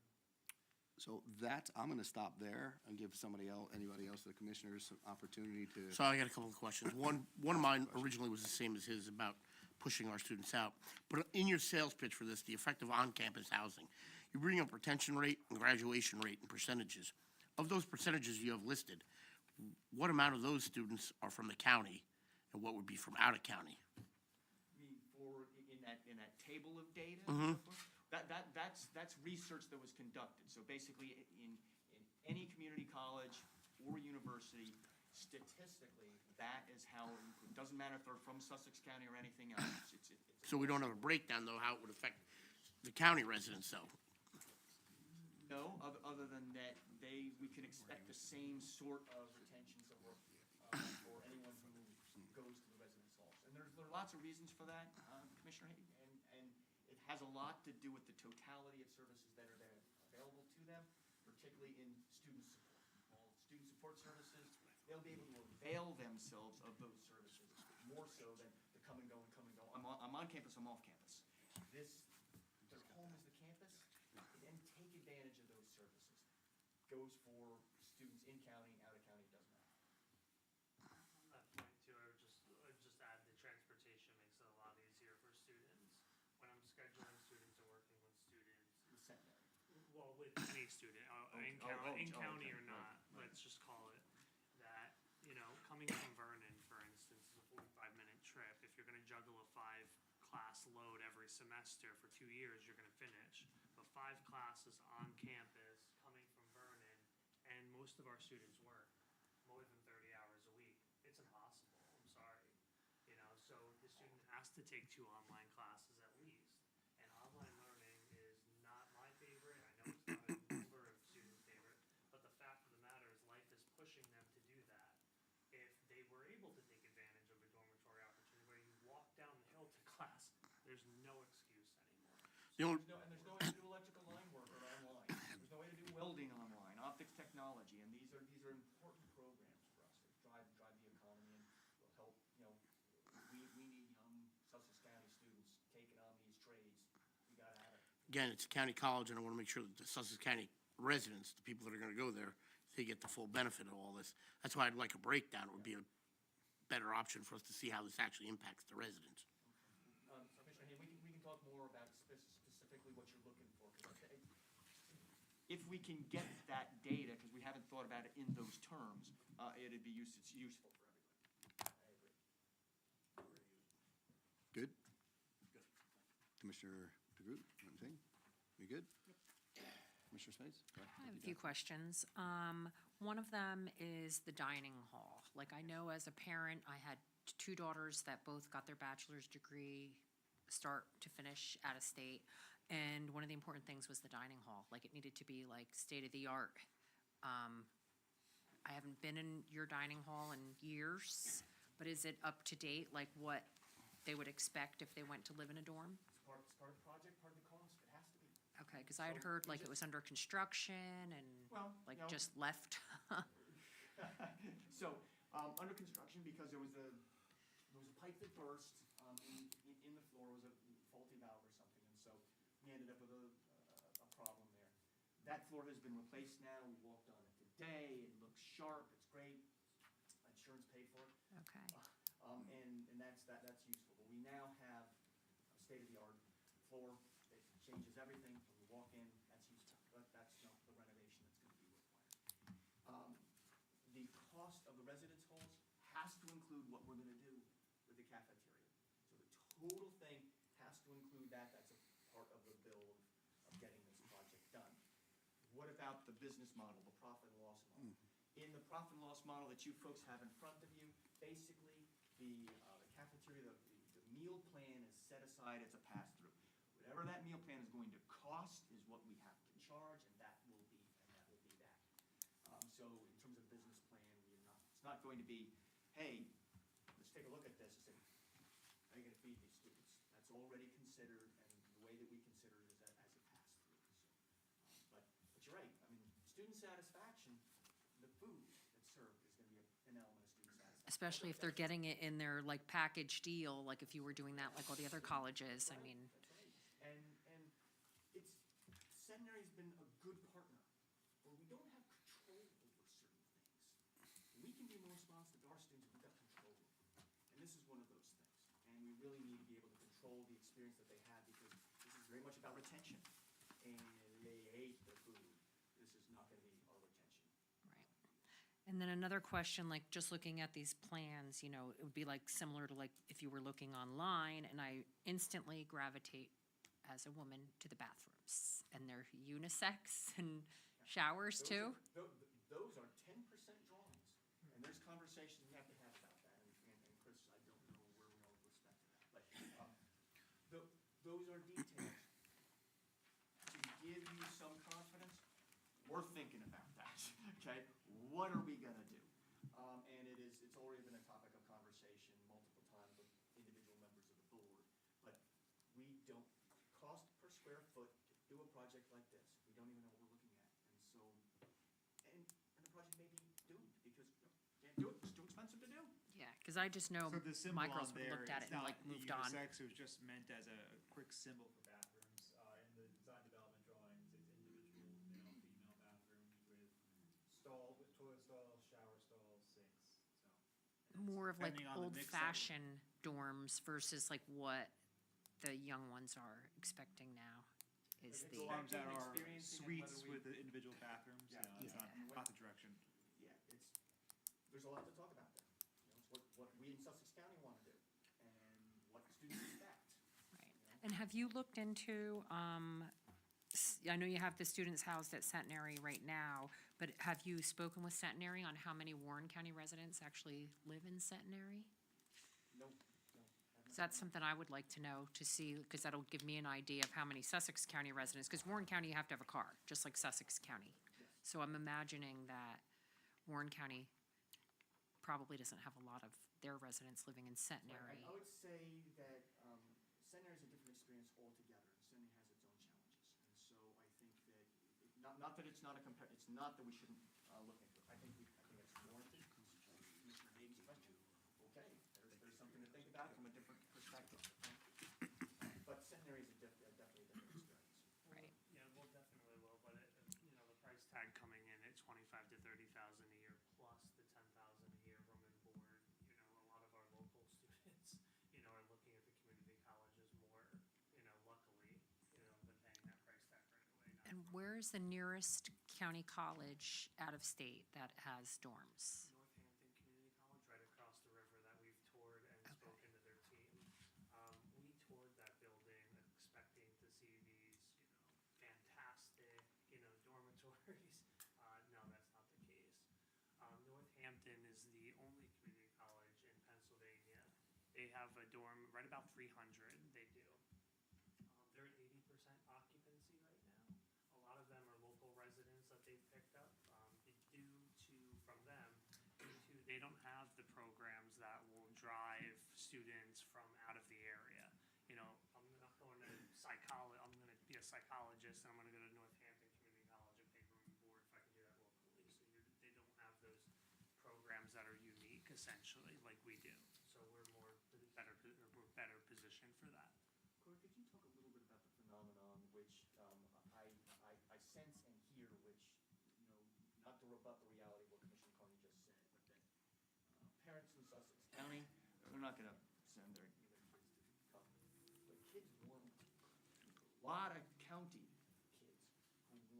so that, I'm going to stop there and give anybody else, the commissioners, some opportunity to. So I got a couple of questions. One of mine originally was the same as his about pushing our students out. But in your sales pitch for this, the effect of on-campus housing, you bring up retention rate and graduation rate and percentages. Of those percentages you have listed, what amount of those students are from the county and what would be from out of county? I mean, in that table of data? and so forth, That's research that was conducted. So basically, in any community college or university, statistically, that is how, it doesn't matter if they're from Sussex County or anything else. So we don't have a breakdown, though, how it would affect the county residents, though. No, other than that, we can expect the same sort of retention for anyone who goes to the residence halls. And there are lots of reasons for that, Commissioner Hayden, and it has a lot to do with the totality of services that are there available to them, particularly in student support. All student support services, they'll be able to avail themselves of those services more so than the come and go and come and go. I'm on campus, I'm off campus. Their home is the campus, and then take advantage of those services. Goes for students in county, out of county, it doesn't matter. On that point too, I would just add the transportation makes it a lot easier for students. When I'm scheduling students or working with students, The secondary. well, with any student, in okay, county or right, not, right. let's just call it, that, you know, coming from Vernon, for instance, is a 45-minute trip. If you're gonna juggle a 5-class load every semester for 2 years, you're gonna finish. But 5 classes on campus, coming from Vernon, and most of our students work more than 30 hours a week. It's impossible, I'm sorry. You know, so the student has to take 2 online classes at least. And online learning is not my favorite. I know it's not a number of students' favorite, but the fact of the matter is life is pushing them to do that. If they were able to take advantage of a dormitory opportunity where you walk down the hill to class, there's no excuse anymore. The only, There's no way to do electrical line work or online. There's no way to do welding online, optics technology, and these are important programs for us that drive the economy and will help, you know, we need young Sussex County students taking on these trades. We gotta have it. again, it's a county college, and I want to make sure that the Sussex County residents, the people that are going to go there, they get the full benefit of all this. That's why I'd like a breakdown. It would be a better option for us to see how this actually impacts the residents. Commissioner Hayden, we can talk more about specifically what you're looking for. 'Cause if we can get that data, because we haven't thought about it in those terms, it's useful for everybody. I agree. Good? Commissioner DeGroot, anything? You good? Commissioner Space? Go ahead. I have a few questions. One of them is the dining hall. Like, I know as a parent, I had 2 daughters that both got their bachelor's degree, start to finish out of state. And one of the important things was the dining hall. Like, it needed to be like state-of-the-art. I haven't been in your dining hall in years, but is it up to date, like what they would expect if they went to live in a dorm? It's part of the project, part of the cost. It has to be. Okay, because I had So heard we like it was under construction and Well, like no. just left. So, under construction, because there was a pipe that burst, in the floor, was a faulty valve or something, and so we ended up with a problem there. That floor has been replaced now, we walked on it today, it looks sharp, it's great, insurance paid for it. Okay. And that's useful, but we now have a state-of-the-art floor, it changes everything when you walk in, that's useful, but that's not the renovation that's gonna be required. The cost of the residence halls has to include what we're gonna do with the cafeteria. So the total thing has to include that, that's a part of the bill of getting this project done. What about the business model, the profit and loss model? In the profit and loss model that you folks have in front of you, basically, the cafeteria, the meal plan is set aside as a pass-through. Whatever that meal plan is going to cost is what we have to charge, and that will be that. So in terms of business plan, going to be, hey, let's take a look at this and say, how are you gonna feed these students? That's already considered, and the way that we consider it is as a pass-through, so. But you're right, I mean, student satisfaction, the food that's served is gonna be an element of student satisfaction. Especially if they're getting it in their like package deal, like if you were doing that like all the other colleges, I mean, That's right. And it's, Centenary's been a good partner, where we don't have control over certain things. We can be more responsive to our students, we've got control over them. And this is one of those things. And we really need to be able to control the experience that they have, because this is very much about retention. And they hate the food. This is not gonna be our retention. right. And then another question, like just looking at these plans, you know, it would be like similar to like if you were looking online and I instantly gravitate as a woman to the bathrooms and they're unisex and showers too. Those are 10% drawings, and there's conversations we have to have about that, and Chris, I don't know where we are with respect to that, but, those are details. To give you some confidence, we're thinking about that, okay? What are we gonna do? And it's already been a topic of conversation multiple times with individual members of the board, but we don't, cost per square foot to do a project like this, we don't even know what we're looking at, and so, and the project may be doomed, because can't do it, it's too expensive to do. Yeah, because I just know So the symbol my girls on would there, looked at it's it and not like moved on. unisex, it was just meant as a quick symbol for bathrooms. In the design development drawings, it's individual male, female bathrooms with toilet stalls, shower stalls, sinks, so. More of like Depending on the mix of- old-fashioned dorms versus like what the young ones are expecting now is Like the, Dorms that are Experiencing and suites whether we- with the individual bathrooms, Yeah. it's Yeah. not the direction. Yeah, there's a lot to talk about there. You know, it's what we in Sussex County wanna do, and what students expect. right. And have you looked into, I know you have the students housed at Centenary right now, but have you spoken with Centenary on how many Warren County residents actually live in Centenary? No. So that's something I would like to know to see, because that'll give me an idea of how many Sussex County residents, because Warren County, you have to have a car, just like Sussex County. So I'm imagining that Warren County probably doesn't have a lot of their residents living in Centenary. I would say that, Centenary is a different experience altogether, and Centenary has its own challenges. And so I think that, not that it's not it's not that we shouldn't, look into it. I think it's warranted. Commissioner Hayden's question, okay, there's something to think about from a different perspective. But Centenary is definitely a different experience. Right. Yeah, well, definitely will, but you know, the price tag coming in at 25 to 30,000 a year plus the 10,000 a year room and board, you know, a lot of our local students, you know, are looking at the community colleges more, you know, luckily, you know, than paying that price tag right away. Not And where is the nearest county college out of state that has dorms? Northampton Community College, right across the river that we've toured and spoken to their team. We toured that building expecting to see these, you know, fantastic, you know, dormitories. No, that's not the case. Northampton is the only community college in Pennsylvania. They have a dorm right about 300, they do. They're at 80% occupancy right now. A lot of them are local residents that they've picked up, they don't have the programs that will drive students from out of the area. You know, I'm not going to psychology, I'm gonna be a psychologist, and I'm gonna go to Northampton Community College and pay room and board if I can do that locally. So they don't have those programs that are unique essentially like we do. So we're better positioned for that. Corey, could you talk a little bit about the phenomenon which I sense and hear, which, you know, not to rebut the reality of what Commissioner Carney just said, but that parents in Sussex County, they're not gonna send their kids to come. But kids want, a lot of county kids who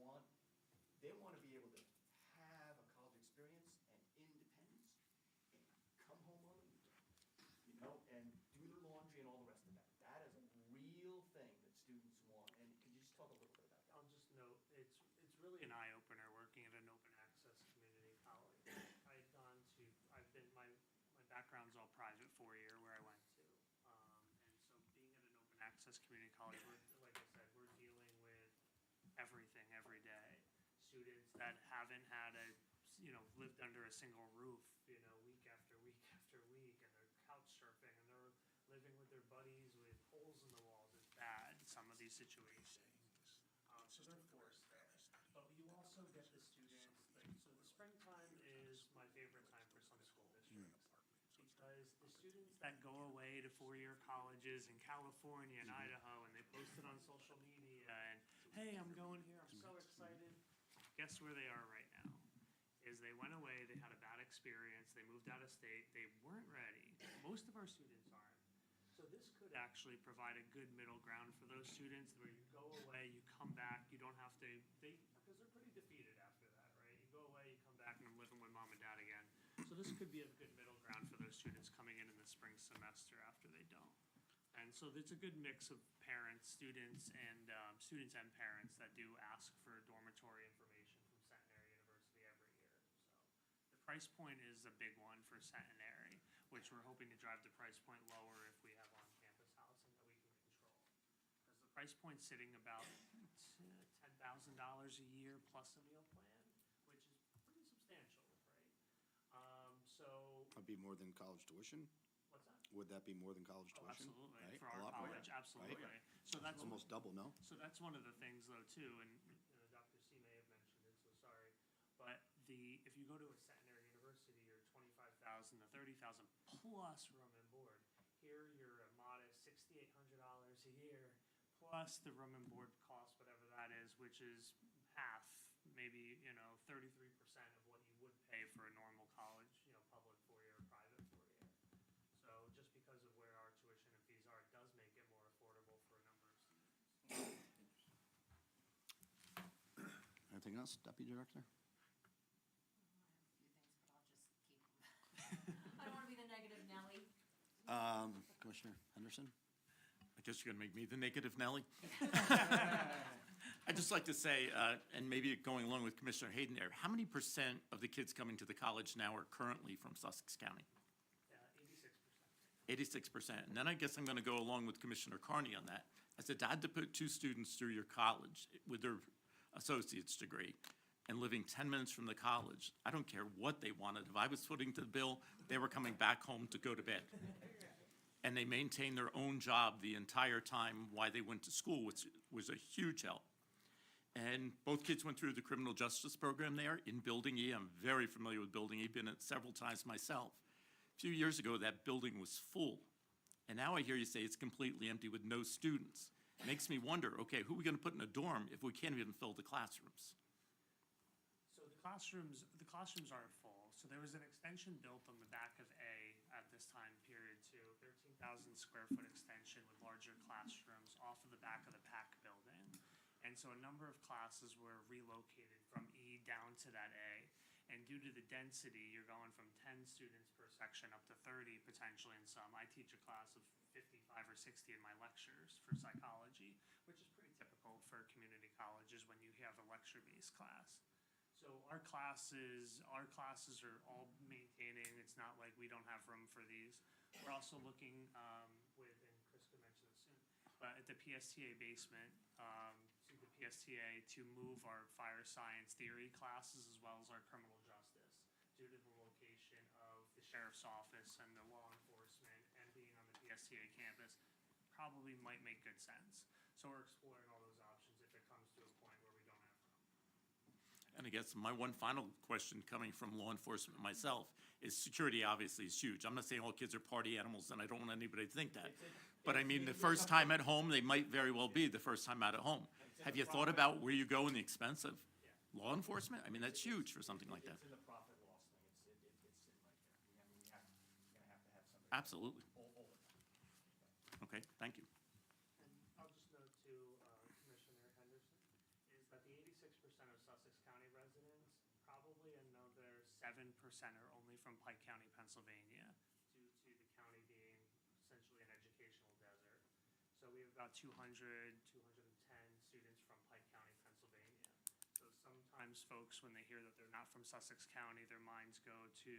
they wanna be able to have a college experience and independence and come home on the weekend, you know, and do their laundry and all the rest of that. That is a real thing that students want, and could you just talk a little bit about that? I'll just note, it's really an eye-opener working at an open access community college. My background's all private 4-year where I went to. And so being at an open access community college, like I said, we're dealing with everything every day. Students that haven't had lived under a single roof, you know, week couch surfing and they're living with their buddies with holes in the walls. It's bad, some of these situations. So they're forced there. But you also get the students, like, so the springtime is my favorite time for some school districts. Because the students that go away to four-year colleges in California and Idaho, and they post it on social media, and, hey, I'm going here, I'm so excited. Guess where they are right now? Is they went away, they had a bad experience, they moved out of state, they weren't ready. Most of our students aren't. So this could actually provide a good middle ground for those students where you go away, you come back, you don't have to, because they're pretty defeated after that, right? You go away, you come back, and I'm living with mom and dad again. So this could be a good middle ground for those students coming in the spring semester after they don't. And so there's a good mix of parents, students and parents that do ask for dormitory information from Centenary University every year. So the price point is a big one for Centenary, which we're hoping to drive the price point lower if we have on-campus housing that we can control. Because the price point's sitting about $10,000 a year plus a meal plan, which is pretty substantial, right? So, That'd be more than college tuition? what's that? Would that be more than college Oh, tuition? absolutely, Right? for A our lot more, college, absolutely. right? So that's, Almost double, no? so that's one of the things though too, and Dr. C may have mentioned it, so sorry. But if you go to a Centenary University, you're 25,000 to 30,000 plus room and board. Here, you're a modest $6,800 a year, plus the room and board cost, whatever that is, which is half, maybe, 33% of what you would pay for a normal college, public four-year or private four-year. So just because of where our tuition and fees are, it does make it more affordable for a number of students. Anything else, Deputy Director? A few things, but I'll just keep them. I don't want to be the negative Nelly. Commissioner Henderson? I guess you're going to make me the negative Nelly. I'd just like to say, and maybe going along with Commissioner Hayden there, how many percent of the kids coming to the college now are currently from Sussex County? 86%. 86%. And then I guess I'm going to go along with Commissioner Carney on that. As a dad to put two students through your college with their associate's degree and living 10 minutes from the college, I don't care what they wanted. If I was footing to the bill, they were coming back home to go to bed. And they maintained their own job the entire time while they went to school, which was a huge help. And both kids went through the criminal justice program there in Building E. I'm very familiar with Building E, been it several times myself. A few years ago, that building was full. And now I hear you say it's completely empty with no students. Makes me wonder, okay, who are we going to put in a dorm if we can't even fill the classrooms? So the classrooms aren't full. So there was an extension built on the back of A at this time period too, 13,000 square foot extension with larger classrooms off of the back of the PAC building. And so a number of classes were relocated from E down to that A. And due to the density, you're going from 10 students per section up to 30 potentially in some. I teach a class of 55 or 60 in my lectures for psychology, which is pretty typical for community colleges when you have a lecture-based class. So our classes are all maintaining. It's not like we don't have room for these. We're also looking with, and Chris could mention this soon, but at the PSTA basement, to the PSTA to move our fire science theory classes as well as our criminal justice due to the location of the sheriff's office and the law enforcement and being on the PSTA campus probably might make good sense. So we're exploring all those options if it comes to a point where we don't have room. And I guess my one final question coming from law enforcement myself is security obviously is huge. I'm not saying all kids are party animals and I don't want anybody to think that. But I mean, the first time at home, they might very well be the first time out at home. Have you thought about where you go and the expense of law enforcement? I mean, that's huge for something like that. It's in the profit loss thing. It's sitting right there. I mean, we're gonna have to have somebody. Absolutely. All the time. Okay, thank you. And I'll just note to Commissioner Henderson, is that the 86% of Sussex County residents, probably another 7% are only from Pike County, Pennsylvania, due to the county being essentially an educational desert. So we have about 210 students from Pike County, Pennsylvania. So sometimes folks, when they hear that they're not from Sussex County, their minds go to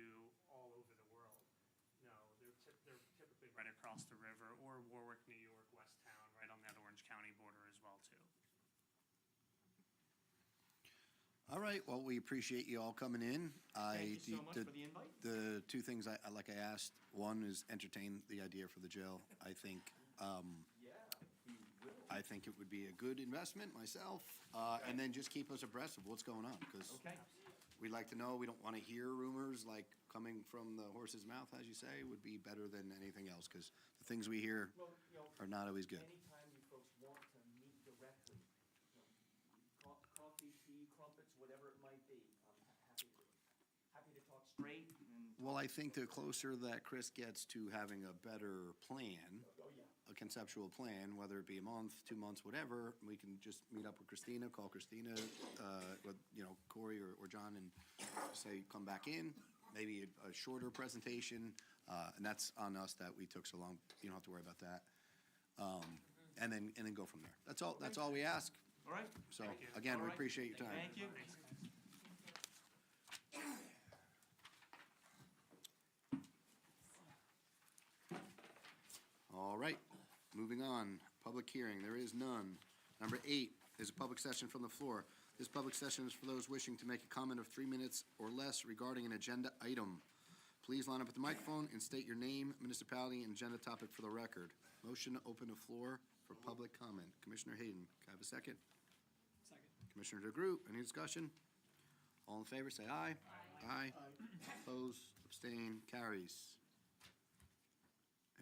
all over the world. No, they're typically right across the river, or Warwick, New York, West Town, right on that Orange County border as well, too. All right, well, we appreciate you all coming in. Thank you so much for the invite. The two things I asked, one is entertain the idea for the jail. I think, Yeah, we will. I think it would be a good investment myself, and then just keep us abreast of what's going on, because Okay. we'd like to know, we don't want to hear rumors like coming from the horse's mouth, as you say, would be better than anything else, because the things we hear Well, are not always good. anytime you folks want to meet directly, coffee, tea, crumpets, whatever it might be, I'm happy to talk straight and. Well, I think the closer that Chris gets to having a better plan, Oh, yeah. a conceptual plan, whether it be a month, 2 months, whatever, we can just meet up with Christina, call Christina, with, Corey or John, and say, come back in, maybe a shorter presentation, and that's on us that we took so long. You don't have to worry about that. And then go from there. That's all we ask. All right. So, again, All we right. appreciate your time. Thank you. All right, moving on. Public hearing, there is none. Number 8 is a public session from the floor. This public session is for those wishing to make a comment of 3 minutes or less regarding an agenda item. Please line up at the microphone and state your name, municipality, and agenda topic for the record. Motion to open the floor for public comment. Commissioner Hayden, can I have a second? Second. Commissioner DeGroot, any discussion? All in favor, say aye. Aye. Oppose, abstain, carries.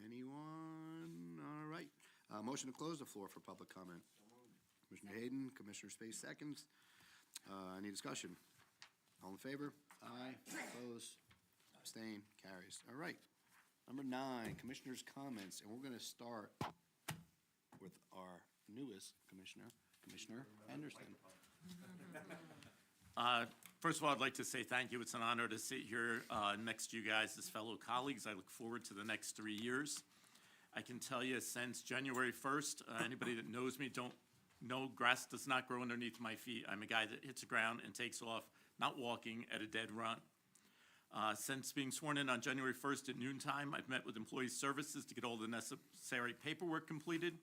Anyone? All right. Motion to close the floor for public comment. Commissioner Hayden, Commissioner Space seconds. Any discussion? All in favor? Aye. Oppose, abstain, carries. All right. Number 9, commissioners' comments, and we're going to start with our newest commissioner, Commissioner Henderson. First of all, I'd like to say thank you. It's an honor to sit here next to you guys as fellow colleagues. I look forward to the next 3 years. I can tell you since January 1st, anybody that knows me don't know grass does not grow underneath my feet. I'm a guy that hits the ground and takes off, not walking, at a dead run. Since being sworn in on January 1st at noontime, I've met with Employee Services to get all the necessary paperwork completed.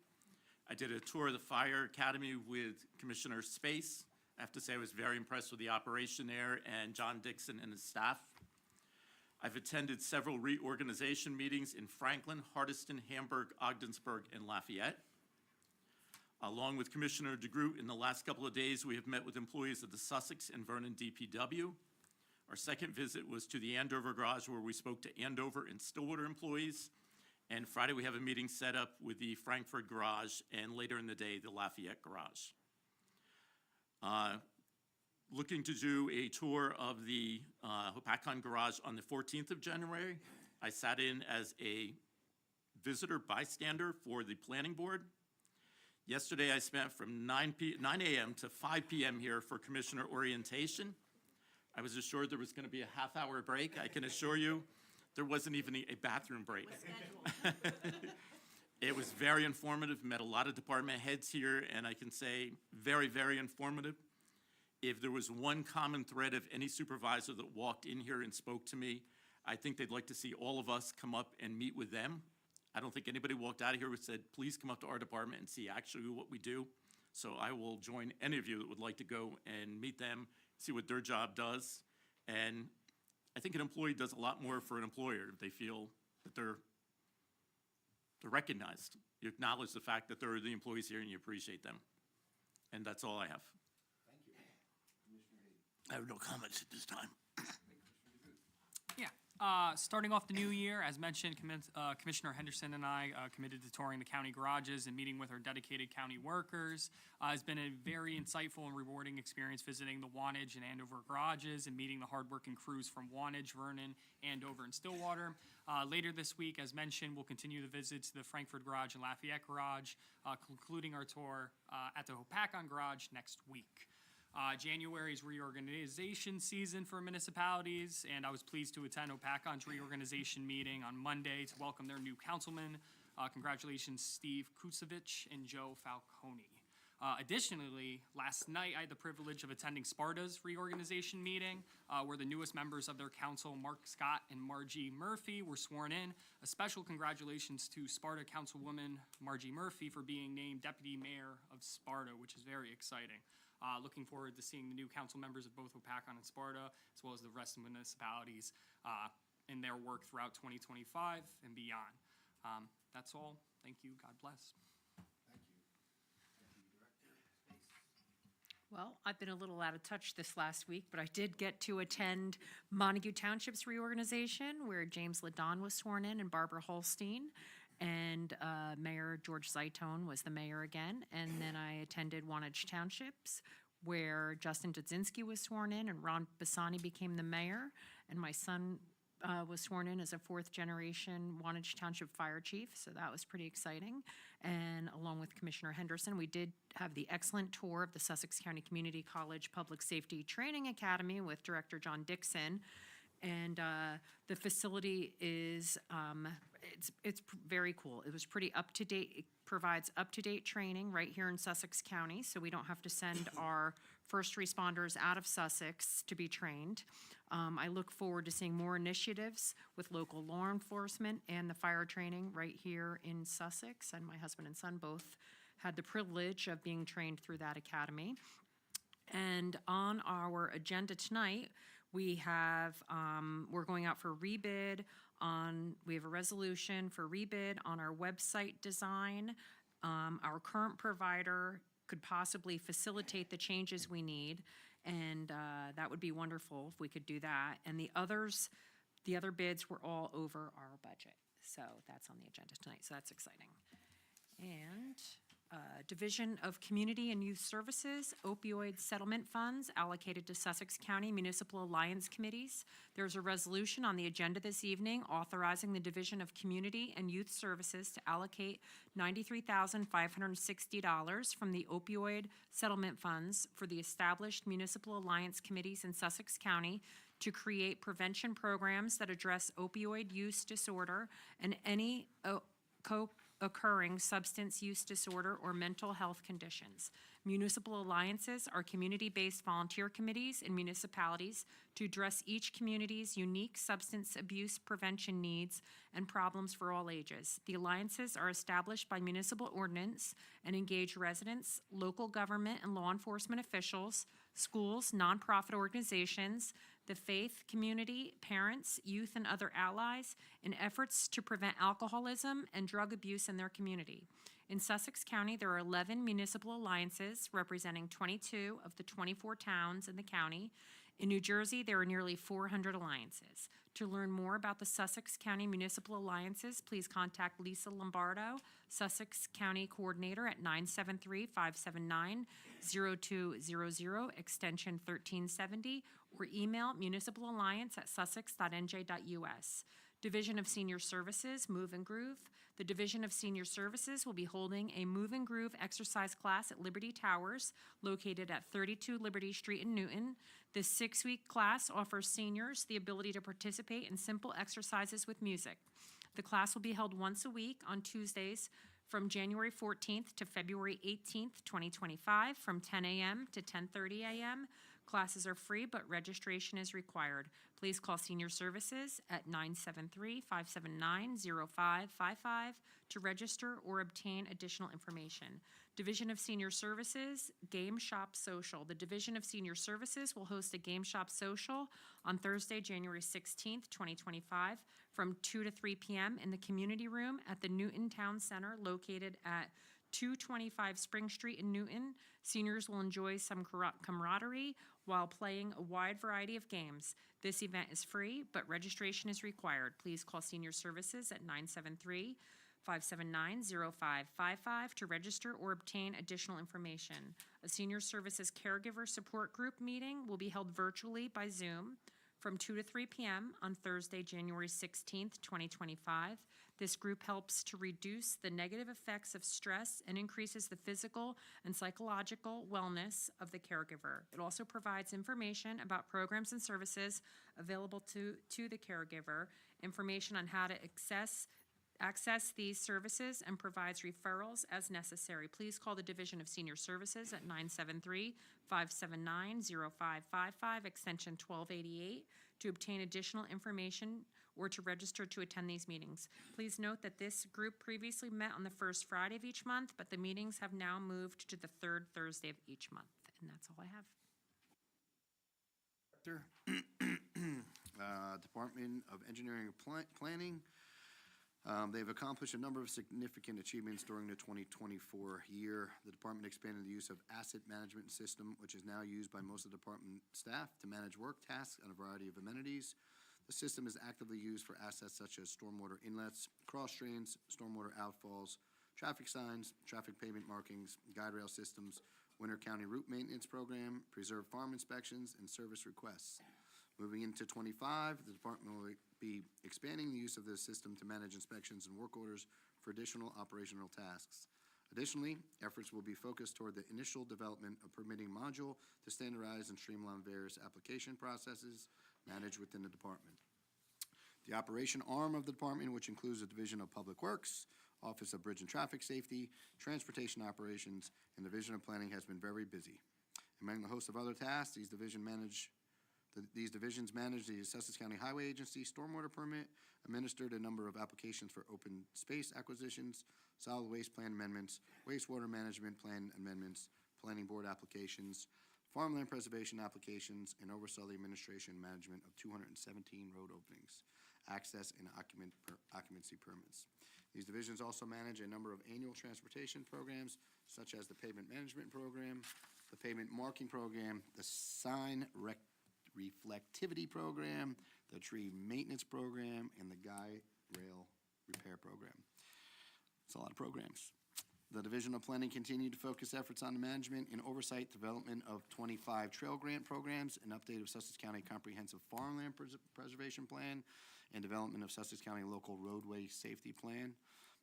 I did a tour of the Fire Academy with Commissioner Space. I have to say I was very impressed with the operation there and John Dixon and his staff. I've attended several reorganization meetings in Franklin, Hardiston, Hamburg, Ogdensburg, and Lafayette. Along with Commissioner DeGroot, in the last couple of days, we have met with employees of the Sussex and Vernon DPW. Our second visit was to the Andover garage, where we spoke to Andover and Stillwater employees. And Friday, we have a meeting set up with the Frankfurt garage, and later in the day, the Lafayette garage. Looking to do a tour of the Hopatcon garage on the 14th of January. I sat in as a visitor bystander for the planning board. Yesterday, I spent from 9 a.m. to 5 p.m. here for commissioner orientation. I was assured there was going to be a half-hour break. I can assure you, there wasn't even a bathroom break. It was very informative, met a lot of department heads here, and I can say very, very informative. If there was one common thread of any supervisor that walked in here and spoke to me, I think they'd like to see all of us come up and meet with them. I don't think anybody walked out of here and said, please come up to our department and see actually what we do. So I will join any of you that would like to go and meet them, see what their job does. And I think an employee does a lot more for an employer if they feel that they're recognized. You acknowledge the fact that they're the employees here and you appreciate them. And that's all I have. Thank you. Commissioner Hayden. I have no comments at this time. Yeah, starting off the new year, as mentioned, Commissioner Henderson and I committed to touring the county garages and meeting with our dedicated county workers. It's been a very insightful and rewarding experience visiting the Wantage and Andover garages and meeting the hardworking crews from Wantage, Vernon, Andover, and Stillwater. Later this week, as mentioned, we'll continue the visit to the Frankfurt garage and Lafayette garage, concluding our tour at the Hopatcon garage next week. January's reorganization season for municipalities, and I was pleased to attend Hopatcon's reorganization meeting on Monday to welcome their new councilman. Congratulations, Steve Kusevich and Joe Falcone. Additionally, last night I had the privilege of attending Sparta's reorganization meeting, where the newest members of their council, Mark Scott and Margie Murphy, were sworn in. A special congratulations to Sparta Councilwoman Margie Murphy for being named Deputy Mayor of Sparta, which is very exciting. Looking forward to seeing the new council members of both Wapakoneta and Sparta, as well as the rest of the municipalities in their work throughout 2025 and beyond. That's all. Thank you. God bless. Thank you. Thank you, Director Space. Well, I've been a little out of touch this last week, but I did get to attend Montague Township's reorganization, where James Ladon was sworn in and Barbara Holstein, and Mayor George Zaitone was the mayor again. And then I attended Wantage Townships, where Justin Dudzinski was sworn in and Ron Bassani became the mayor, and my son was sworn in as a fourth-generation Wantage Township Fire Chief, so that was pretty exciting. And along with Commissioner Henderson, we did have the excellent tour of the Sussex County Community College Public Safety Training Academy with Director John Dixon. And the facility is, it's very cool. It was pretty up-to-date. It provides up-to-date training right here in Sussex County, so we don't have to send our first responders out of Sussex to be trained. I look forward to seeing more initiatives with local law enforcement and the fire training right here in Sussex. And my husband and son both had the privilege of being trained through that academy. And on our agenda tonight, we have, we're going out for rebid on, we have a resolution for rebid on our website design. Our current provider could possibly facilitate the changes we need, and that would be wonderful if we could do that. And the other bids were all over our budget. So that's on the agenda tonight, so that's exciting. And Division of Community and Youth Services, opioid settlement funds allocated to Sussex County Municipal Alliance Committees. There's a resolution on the agenda this evening authorizing the Division of Community and Youth Services to allocate $93,560 from the opioid settlement funds for the established Municipal Alliance Committees in Sussex County to create prevention programs that address opioid use disorder and any co-occurring substance use disorder or mental health conditions. Municipal alliances are community-based volunteer committees in municipalities to address each community's unique substance abuse prevention needs and problems for all ages. The alliances are established by municipal ordinance and engage residents, local government and law enforcement officials, schools, nonprofit organizations, the faith community, parents, youth, and other allies in efforts to prevent alcoholism and drug abuse in their community. In Sussex County, there are 11 municipal alliances representing 22 of the 24 towns in the county. In New Jersey, there are nearly 400 alliances. To learn more about the Sussex County Municipal Alliances, please contact Lisa Lombardo, Sussex County Coordinator at 973-579-0200, extension 1370, or email municipalalliance@sussex.nj.us. Division of Senior Services, Move and Groove. The Division of Senior Services will be holding a Move and Groove exercise class at Liberty Towers, located at 32 Liberty Street in Newton. This 6-week class offers seniors the ability to participate in simple exercises with music. The class will be held once a week on Tuesdays from January 14th to February 18th, 2025, from 10 a.m. to 10:30 a.m. Classes are free, but registration is required. Please call Senior Services at 973-579-0555 to register or obtain additional information. Division of Senior Services, Game Shop Social. The Division of Senior Services will host a Game Shop Social on Thursday, January 16th, 2025, from 2 to 3 p.m. in the community room at the Newton Town Center, located at 225 Spring Street in Newton. Seniors will enjoy some camaraderie while playing a wide variety of games. This event is free, but registration is required. Please call Senior Services at 973-579-0555 to register or obtain additional information. A Senior Services Caregiver Support Group meeting will be held virtually by Zoom from 2 to 3 p.m. on Thursday, January 16th, 2025. This group helps to reduce the negative effects of stress and increases the physical and psychological wellness of the caregiver. It also provides information about programs and services available to the caregiver, information on how to access these services, and provides referrals as necessary. Please call the Division of Senior Services at 973-579-0555, extension 1288, to obtain additional information or to register to attend these meetings. Please note that this group previously met on the first Friday of each month, but the meetings have now moved to the third Thursday of each month. And that's all I have. Director. Department of Engineering and Planning. They've accomplished a number of significant achievements during the 2024 year. The department expanded the use of asset management system, which is now used by most of the department staff to manage work tasks and a variety of amenities. The system is actively used for assets such as stormwater inlets, cross drains, stormwater outfalls, traffic signs, traffic pavement markings, guide rail systems, Winter County route maintenance program, preserve farm inspections, and service requests. Moving into '25, the department will be expanding the use of this system to manage inspections and work orders for additional operational tasks. Additionally, efforts will be focused toward the initial development of permitting module to standardize and streamline various application processes managed within the department. The operation arm of the department, which includes the Division of Public Works, Office of Bridge and Traffic Safety, Transportation Operations, and Division of Planning, has been very busy. Among the host of other tasks, these divisions manage the Sussex County Highway Agency stormwater permit, administered a number of applications for open space acquisitions, solid waste plan amendments, wastewater management plan amendments, planning board applications, farmland preservation applications, and oversaw the administration and management of 217 road openings, access and occupancy permits. These divisions also manage a number of annual transportation programs, such as the pavement management program, the pavement marking program, the sign reflectivity program, the tree maintenance program, and the guide rail repair program. It's a lot of programs. The Division of Planning continued to focus efforts on the management and oversight development of 25 trail grant programs, an update of Sussex County Comprehensive Farmland Preservation Plan, and development of Sussex County Local Roadway Safety Plan.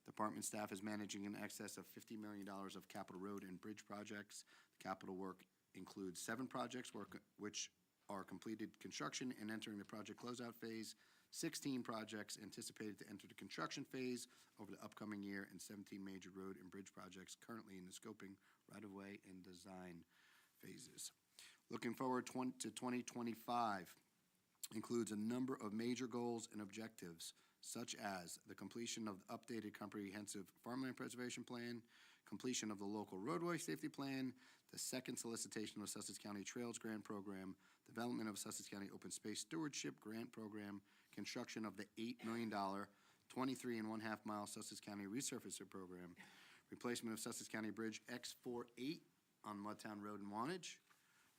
Department staff is managing in excess of $50 million of capital road and bridge projects. The capital work includes 7 projects which are completed construction and entering the project closeout phase, 16 projects anticipated to enter the construction phase over the upcoming year, and 17 major road and bridge projects currently in the scoping, right-of-way, and design phases. Looking forward to 2025 includes a number of major goals and objectives, such as the completion of the updated comprehensive farmland preservation plan, completion of the local roadway safety plan, the second solicitation of Sussex County Trails Grant Program, development of Sussex County Open Space Stewardship Grant Program, construction of the $8 million 23.5-mile Sussex County Resurfacer Program, replacement of Sussex County Bridge X48 on Mudtown Road in Wantage,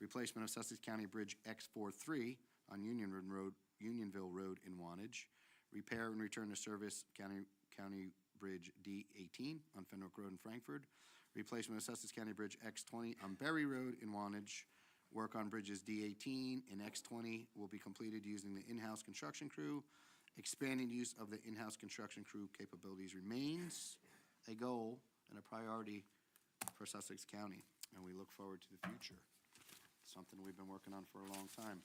replacement of Sussex County Bridge X43 on Unionville Road in Wantage, repair and return to service County Bridge D18 on Fenwick Road in Frankfurt, replacement of Sussex County Bridge X20 on Berry Road in Wantage. Work on bridges D18 and X20 will be completed using the in-house construction crew. Expanding use of the in-house construction crew capabilities remains a goal and a priority for Sussex County, and we look forward to the future. Something we've been working on for a long time.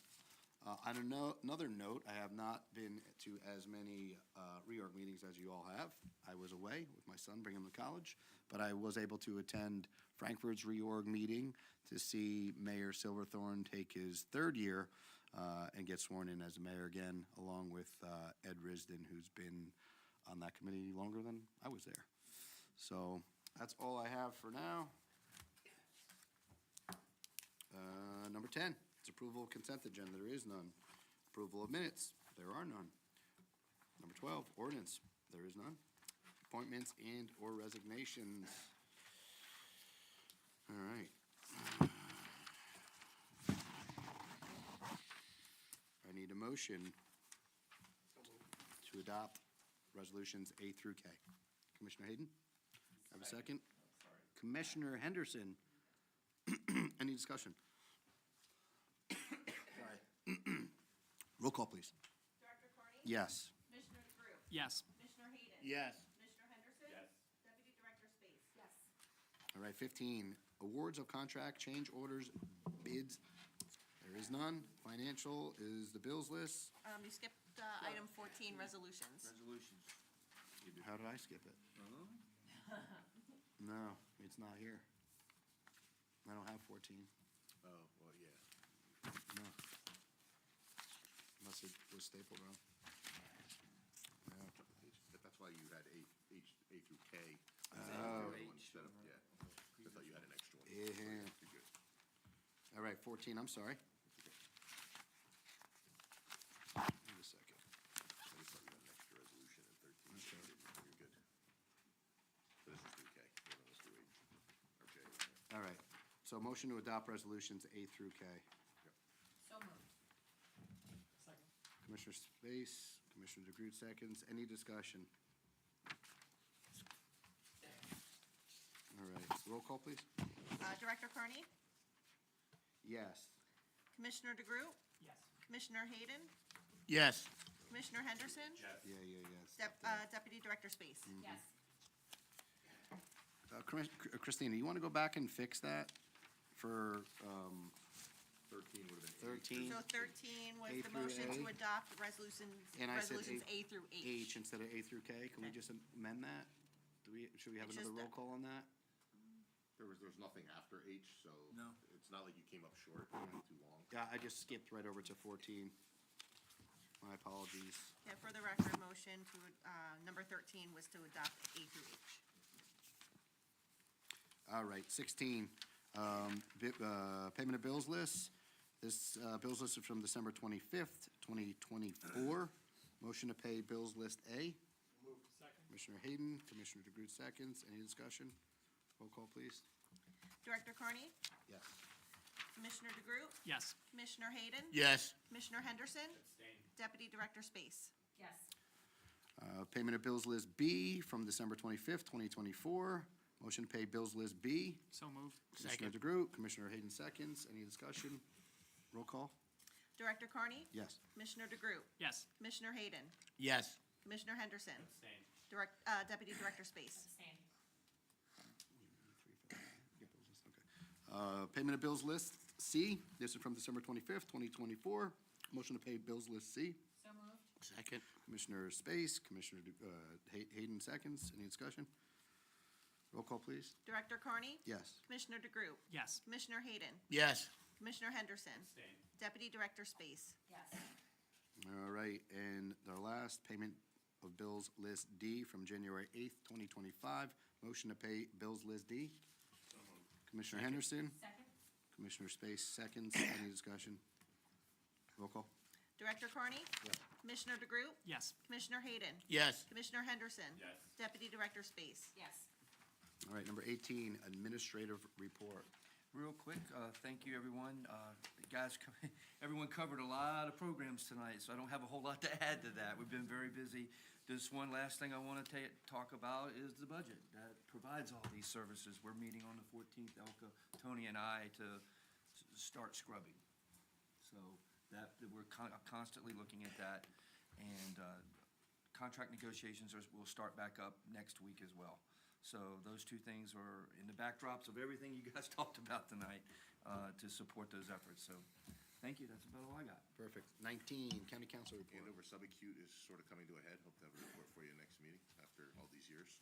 On another note, I have not been to as many reorg meetings as you all have. I was away with my son, bringing him to college, but I was able to attend Frankfurt's reorg meeting to see Mayor Silverthorne take his 3rd year and get sworn in as mayor again, along with Ed Risden, who's been on that committee longer than I was there. So that's all I have for now. Number 10. It's approval of consent agenda. There is none. Approval of minutes. There are none. Number 12, ordinance. There is none. Appointments and or resignations. All right. I need a motion to adopt resolutions A through K. Commissioner Hayden? Have a second? Commissioner Henderson? Any discussion? Roll call, please. Director Carney? Yes. Commissioner DeGroot? Yes. Commissioner Hayden? Yes. Commissioner Henderson? Yes. Deputy Director Space? Yes. All right, 15, awards of contract, change orders, bids. There is none. Financial is the bills list. You skipped item 14, resolutions. Resolutions. How did I skip it? No, it's not here. I don't have 14. Oh, well, yeah. No. Unless it was stapled wrong. No. That's why you had A through K. Oh. Instead of, yeah. I thought you had an extra one. Yeah. Too good. right, 14, I'm sorry. Wait a second. I just thought you had an extra resolution in 13. Okay. You're good. So this is through K, the other one's through H, or J. All right, so motion to adopt resolutions A through K. So moved. Commissioner Space, Commissioner DeGroot seconds. Any discussion? All right, roll call, please. Director Carney? Yes. Commissioner DeGroot? Yes. Commissioner Hayden? Yes. Commissioner Henderson? Yes. Deputy Director Space? Yes. Christina, you want to go back and fix that for 13 would have been 13? So 13 was A the through motion to A? adopt resolutions And I said A through H. H instead of A through K. Can we Okay. just amend that? Should we have It's another just roll call on that? There was nothing after H, so. No. It's not like you came up short, it went too long. Yeah, I just skipped right over to 14. My apologies. Yeah, for the record, motion to, number 13 was to adopt A through H. All right, 16, payment of bills list. This bills list is from December 25th, 2024. Motion to pay bills list A. Commissioner Hayden, Commissioner DeGroot seconds. Any discussion? Roll call, please. Director Carney? Yes. Commissioner DeGroot? Yes. Commissioner Hayden? Yes. Commissioner Henderson? Deputy Director Space? Yes. Payment of bills list B from December 25th, 2024. Motion to pay bills list B. So moved. Commissioner Second. DeGroot, Commissioner Hayden seconds. Any discussion? Roll call? Director Carney? Yes. Commissioner DeGroot? Yes. Commissioner Hayden? Yes. Commissioner Henderson? Deputy Director Space? Abstain. Payment of bills list C. This is from December 25th, 2024. Motion to pay bills list C. So moved. Second. Commissioner Space, Commissioner Hayden seconds. Any discussion? Roll call, please. Director Carney? Yes. Commissioner DeGroot? Yes. Commissioner Hayden? Yes. Commissioner Henderson? Deputy Director Space? Yes. All right, and our last payment of bills list D from January 8th, 2025. Motion to pay bills list D. Commissioner Henderson, Second? Commissioner Space seconds. Any discussion? Roll call. Director Carney? Yes. Commissioner DeGroot? Yes. Commissioner Hayden? Yes. Commissioner Henderson? Deputy Director Space? Yes. All right, number 18, administrative report. Real quick, thank you, everyone. Guys, everyone covered a lot of programs tonight, so I don't have a whole lot to add to that. We've been very busy. This one last thing I want to talk about is the budget that provides all these services. We're meeting on the 14th, Elka, Tony and I, to start scrubbing. So that, we're constantly looking at that. And contract negotiations will start back up next week as well. So those two things are in the backdrops of everything you guys talked about tonight to support those efforts. So thank you. That's about all I got. Perfect. 19, county council report. Hanover subacute is sort of coming to a head. Hope to have a report for you next meeting after all these years.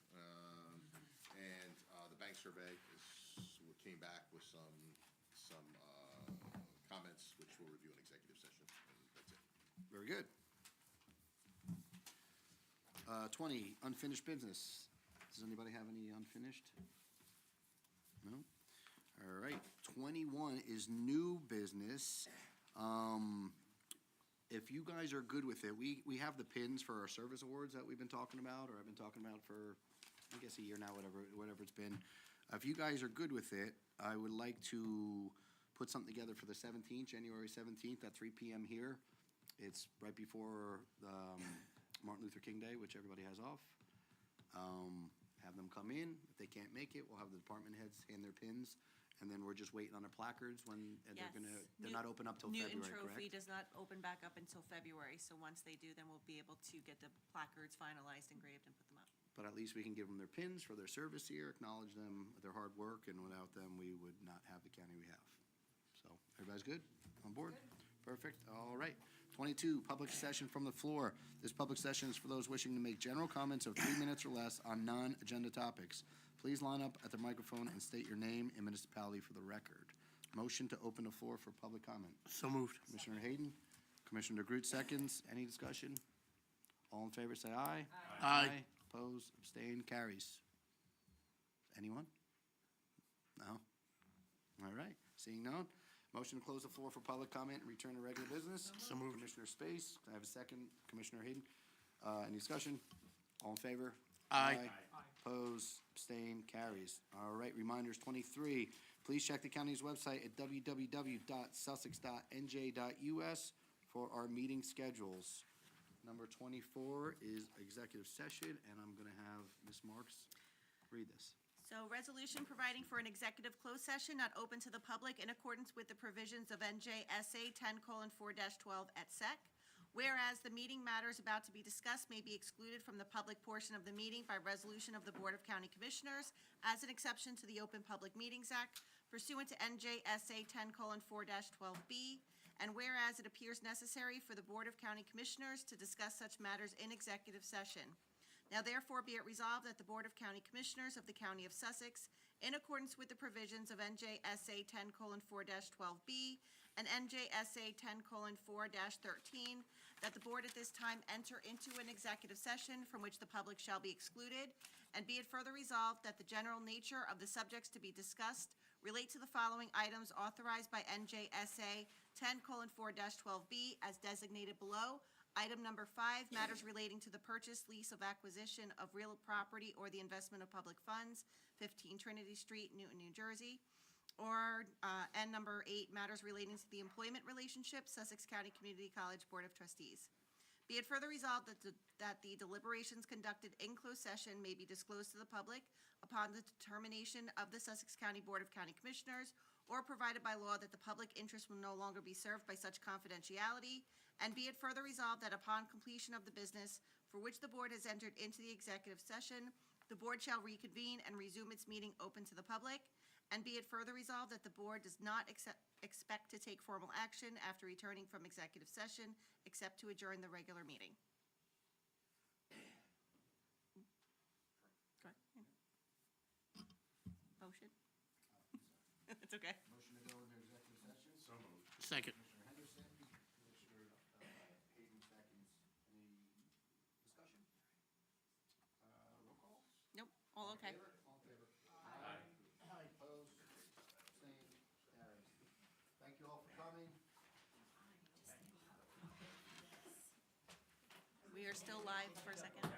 And the bank survey came back with some comments, which we'll review in executive session, and that's it. Very good. 20, unfinished business. Does anybody have any unfinished? No? All right. 21 is new business. If you guys are good with it, we have the pins for our service awards that we've been talking about, or I've been talking about for, I guess, a year now, whatever it's been. If you guys are good with it, I would like to put something together for the 17th, January 17th at 3 p.m. here. It's right before Martin Luther King Day, which everybody has off. Have them come in. If they can't make it, we'll have the department heads hand their pins, and then we're just waiting on their placards when and Yes. they're not open up till Newton February, Trophy correct? does not open back up until February, so once they do, then we'll be able to get the placards finalized, engraved, and put them up. But at least we can give them their pins for their service here, acknowledge them, their hard work, and without them, we would not have the county we have. So, everybody's good? On board? Perfect. All right. 22, public session from the floor. This public session is for those wishing to make general comments of 3 minutes or less on non-agenda topics. Please line up at the microphone and state your name and municipality for the record. Motion to open the floor for public comment. So moved. Commissioner Hayden, Commissioner DeGroot seconds. Any discussion? All in favor, say aye. Aye. Opposed, abstained, carries. Anyone? No? All right, seeing none. Motion to close the floor for public comment and return to regular business. So moved. Commissioner Space, I have a second. Commissioner Hayden, any discussion? All in favor? Aye. Oppose, abstain, carries. All right, reminders 23, please check the county's website at www.sussex.nj.us for our meeting schedules. Number 24 is executive session, and I'm going to have Ms. Marks read this. So resolution providing for an executive closed session not open to the public in accordance with the provisions of NJSA 10:4-12 et sec. Whereas the meeting matters about to be discussed may be excluded from the public portion of the meeting by resolution of the Board of County Commissioners as an exception to the Open Public Meetings Act pursuant to NJSA 10:4-12B. And whereas it appears necessary for the Board of County Commissioners to discuss such matters in executive session. Now therefore be it resolved that the Board of County Commissioners of the County of Sussex, in accordance with the provisions of NJSA 10:4-12B and NJSA 10:4-13, that the board at this time enter into an executive session from which the public shall be excluded, and be it further resolved that the general nature of the subjects to be discussed relate to the following items authorized by NJSA 10:4-12B as designated below. Item number 5, matters relating to the purchase, lease of acquisition of real property or the investment of public funds, 15 Trinity Street, Newton, New Jersey. Or, and number 8, matters relating to the employment relationship, Sussex County Community College Board of Trustees. Be it further resolved that the deliberations conducted in closed session may be disclosed to the public upon the determination of the Sussex County Board of County Commissioners, or provided by law that the public interest will no longer be served by such confidentiality. And be it further resolved that upon completion of the business for which the board has entered into the executive session, the board shall reconvene and resume its meeting open to the public. And be it further resolved that the board does not expect to take formal action after returning from executive session, except to adjourn the regular meeting. Go ahead. Motion? It's okay. Motion to go into executive session? So moved. Second. Commissioner Henderson, Commissioner Hayden seconds. Any discussion? Roll call? Nope, all okay. All in favor? Aye. Opposed? Abstained? Carries. Thank you all for coming. We are still live for a second.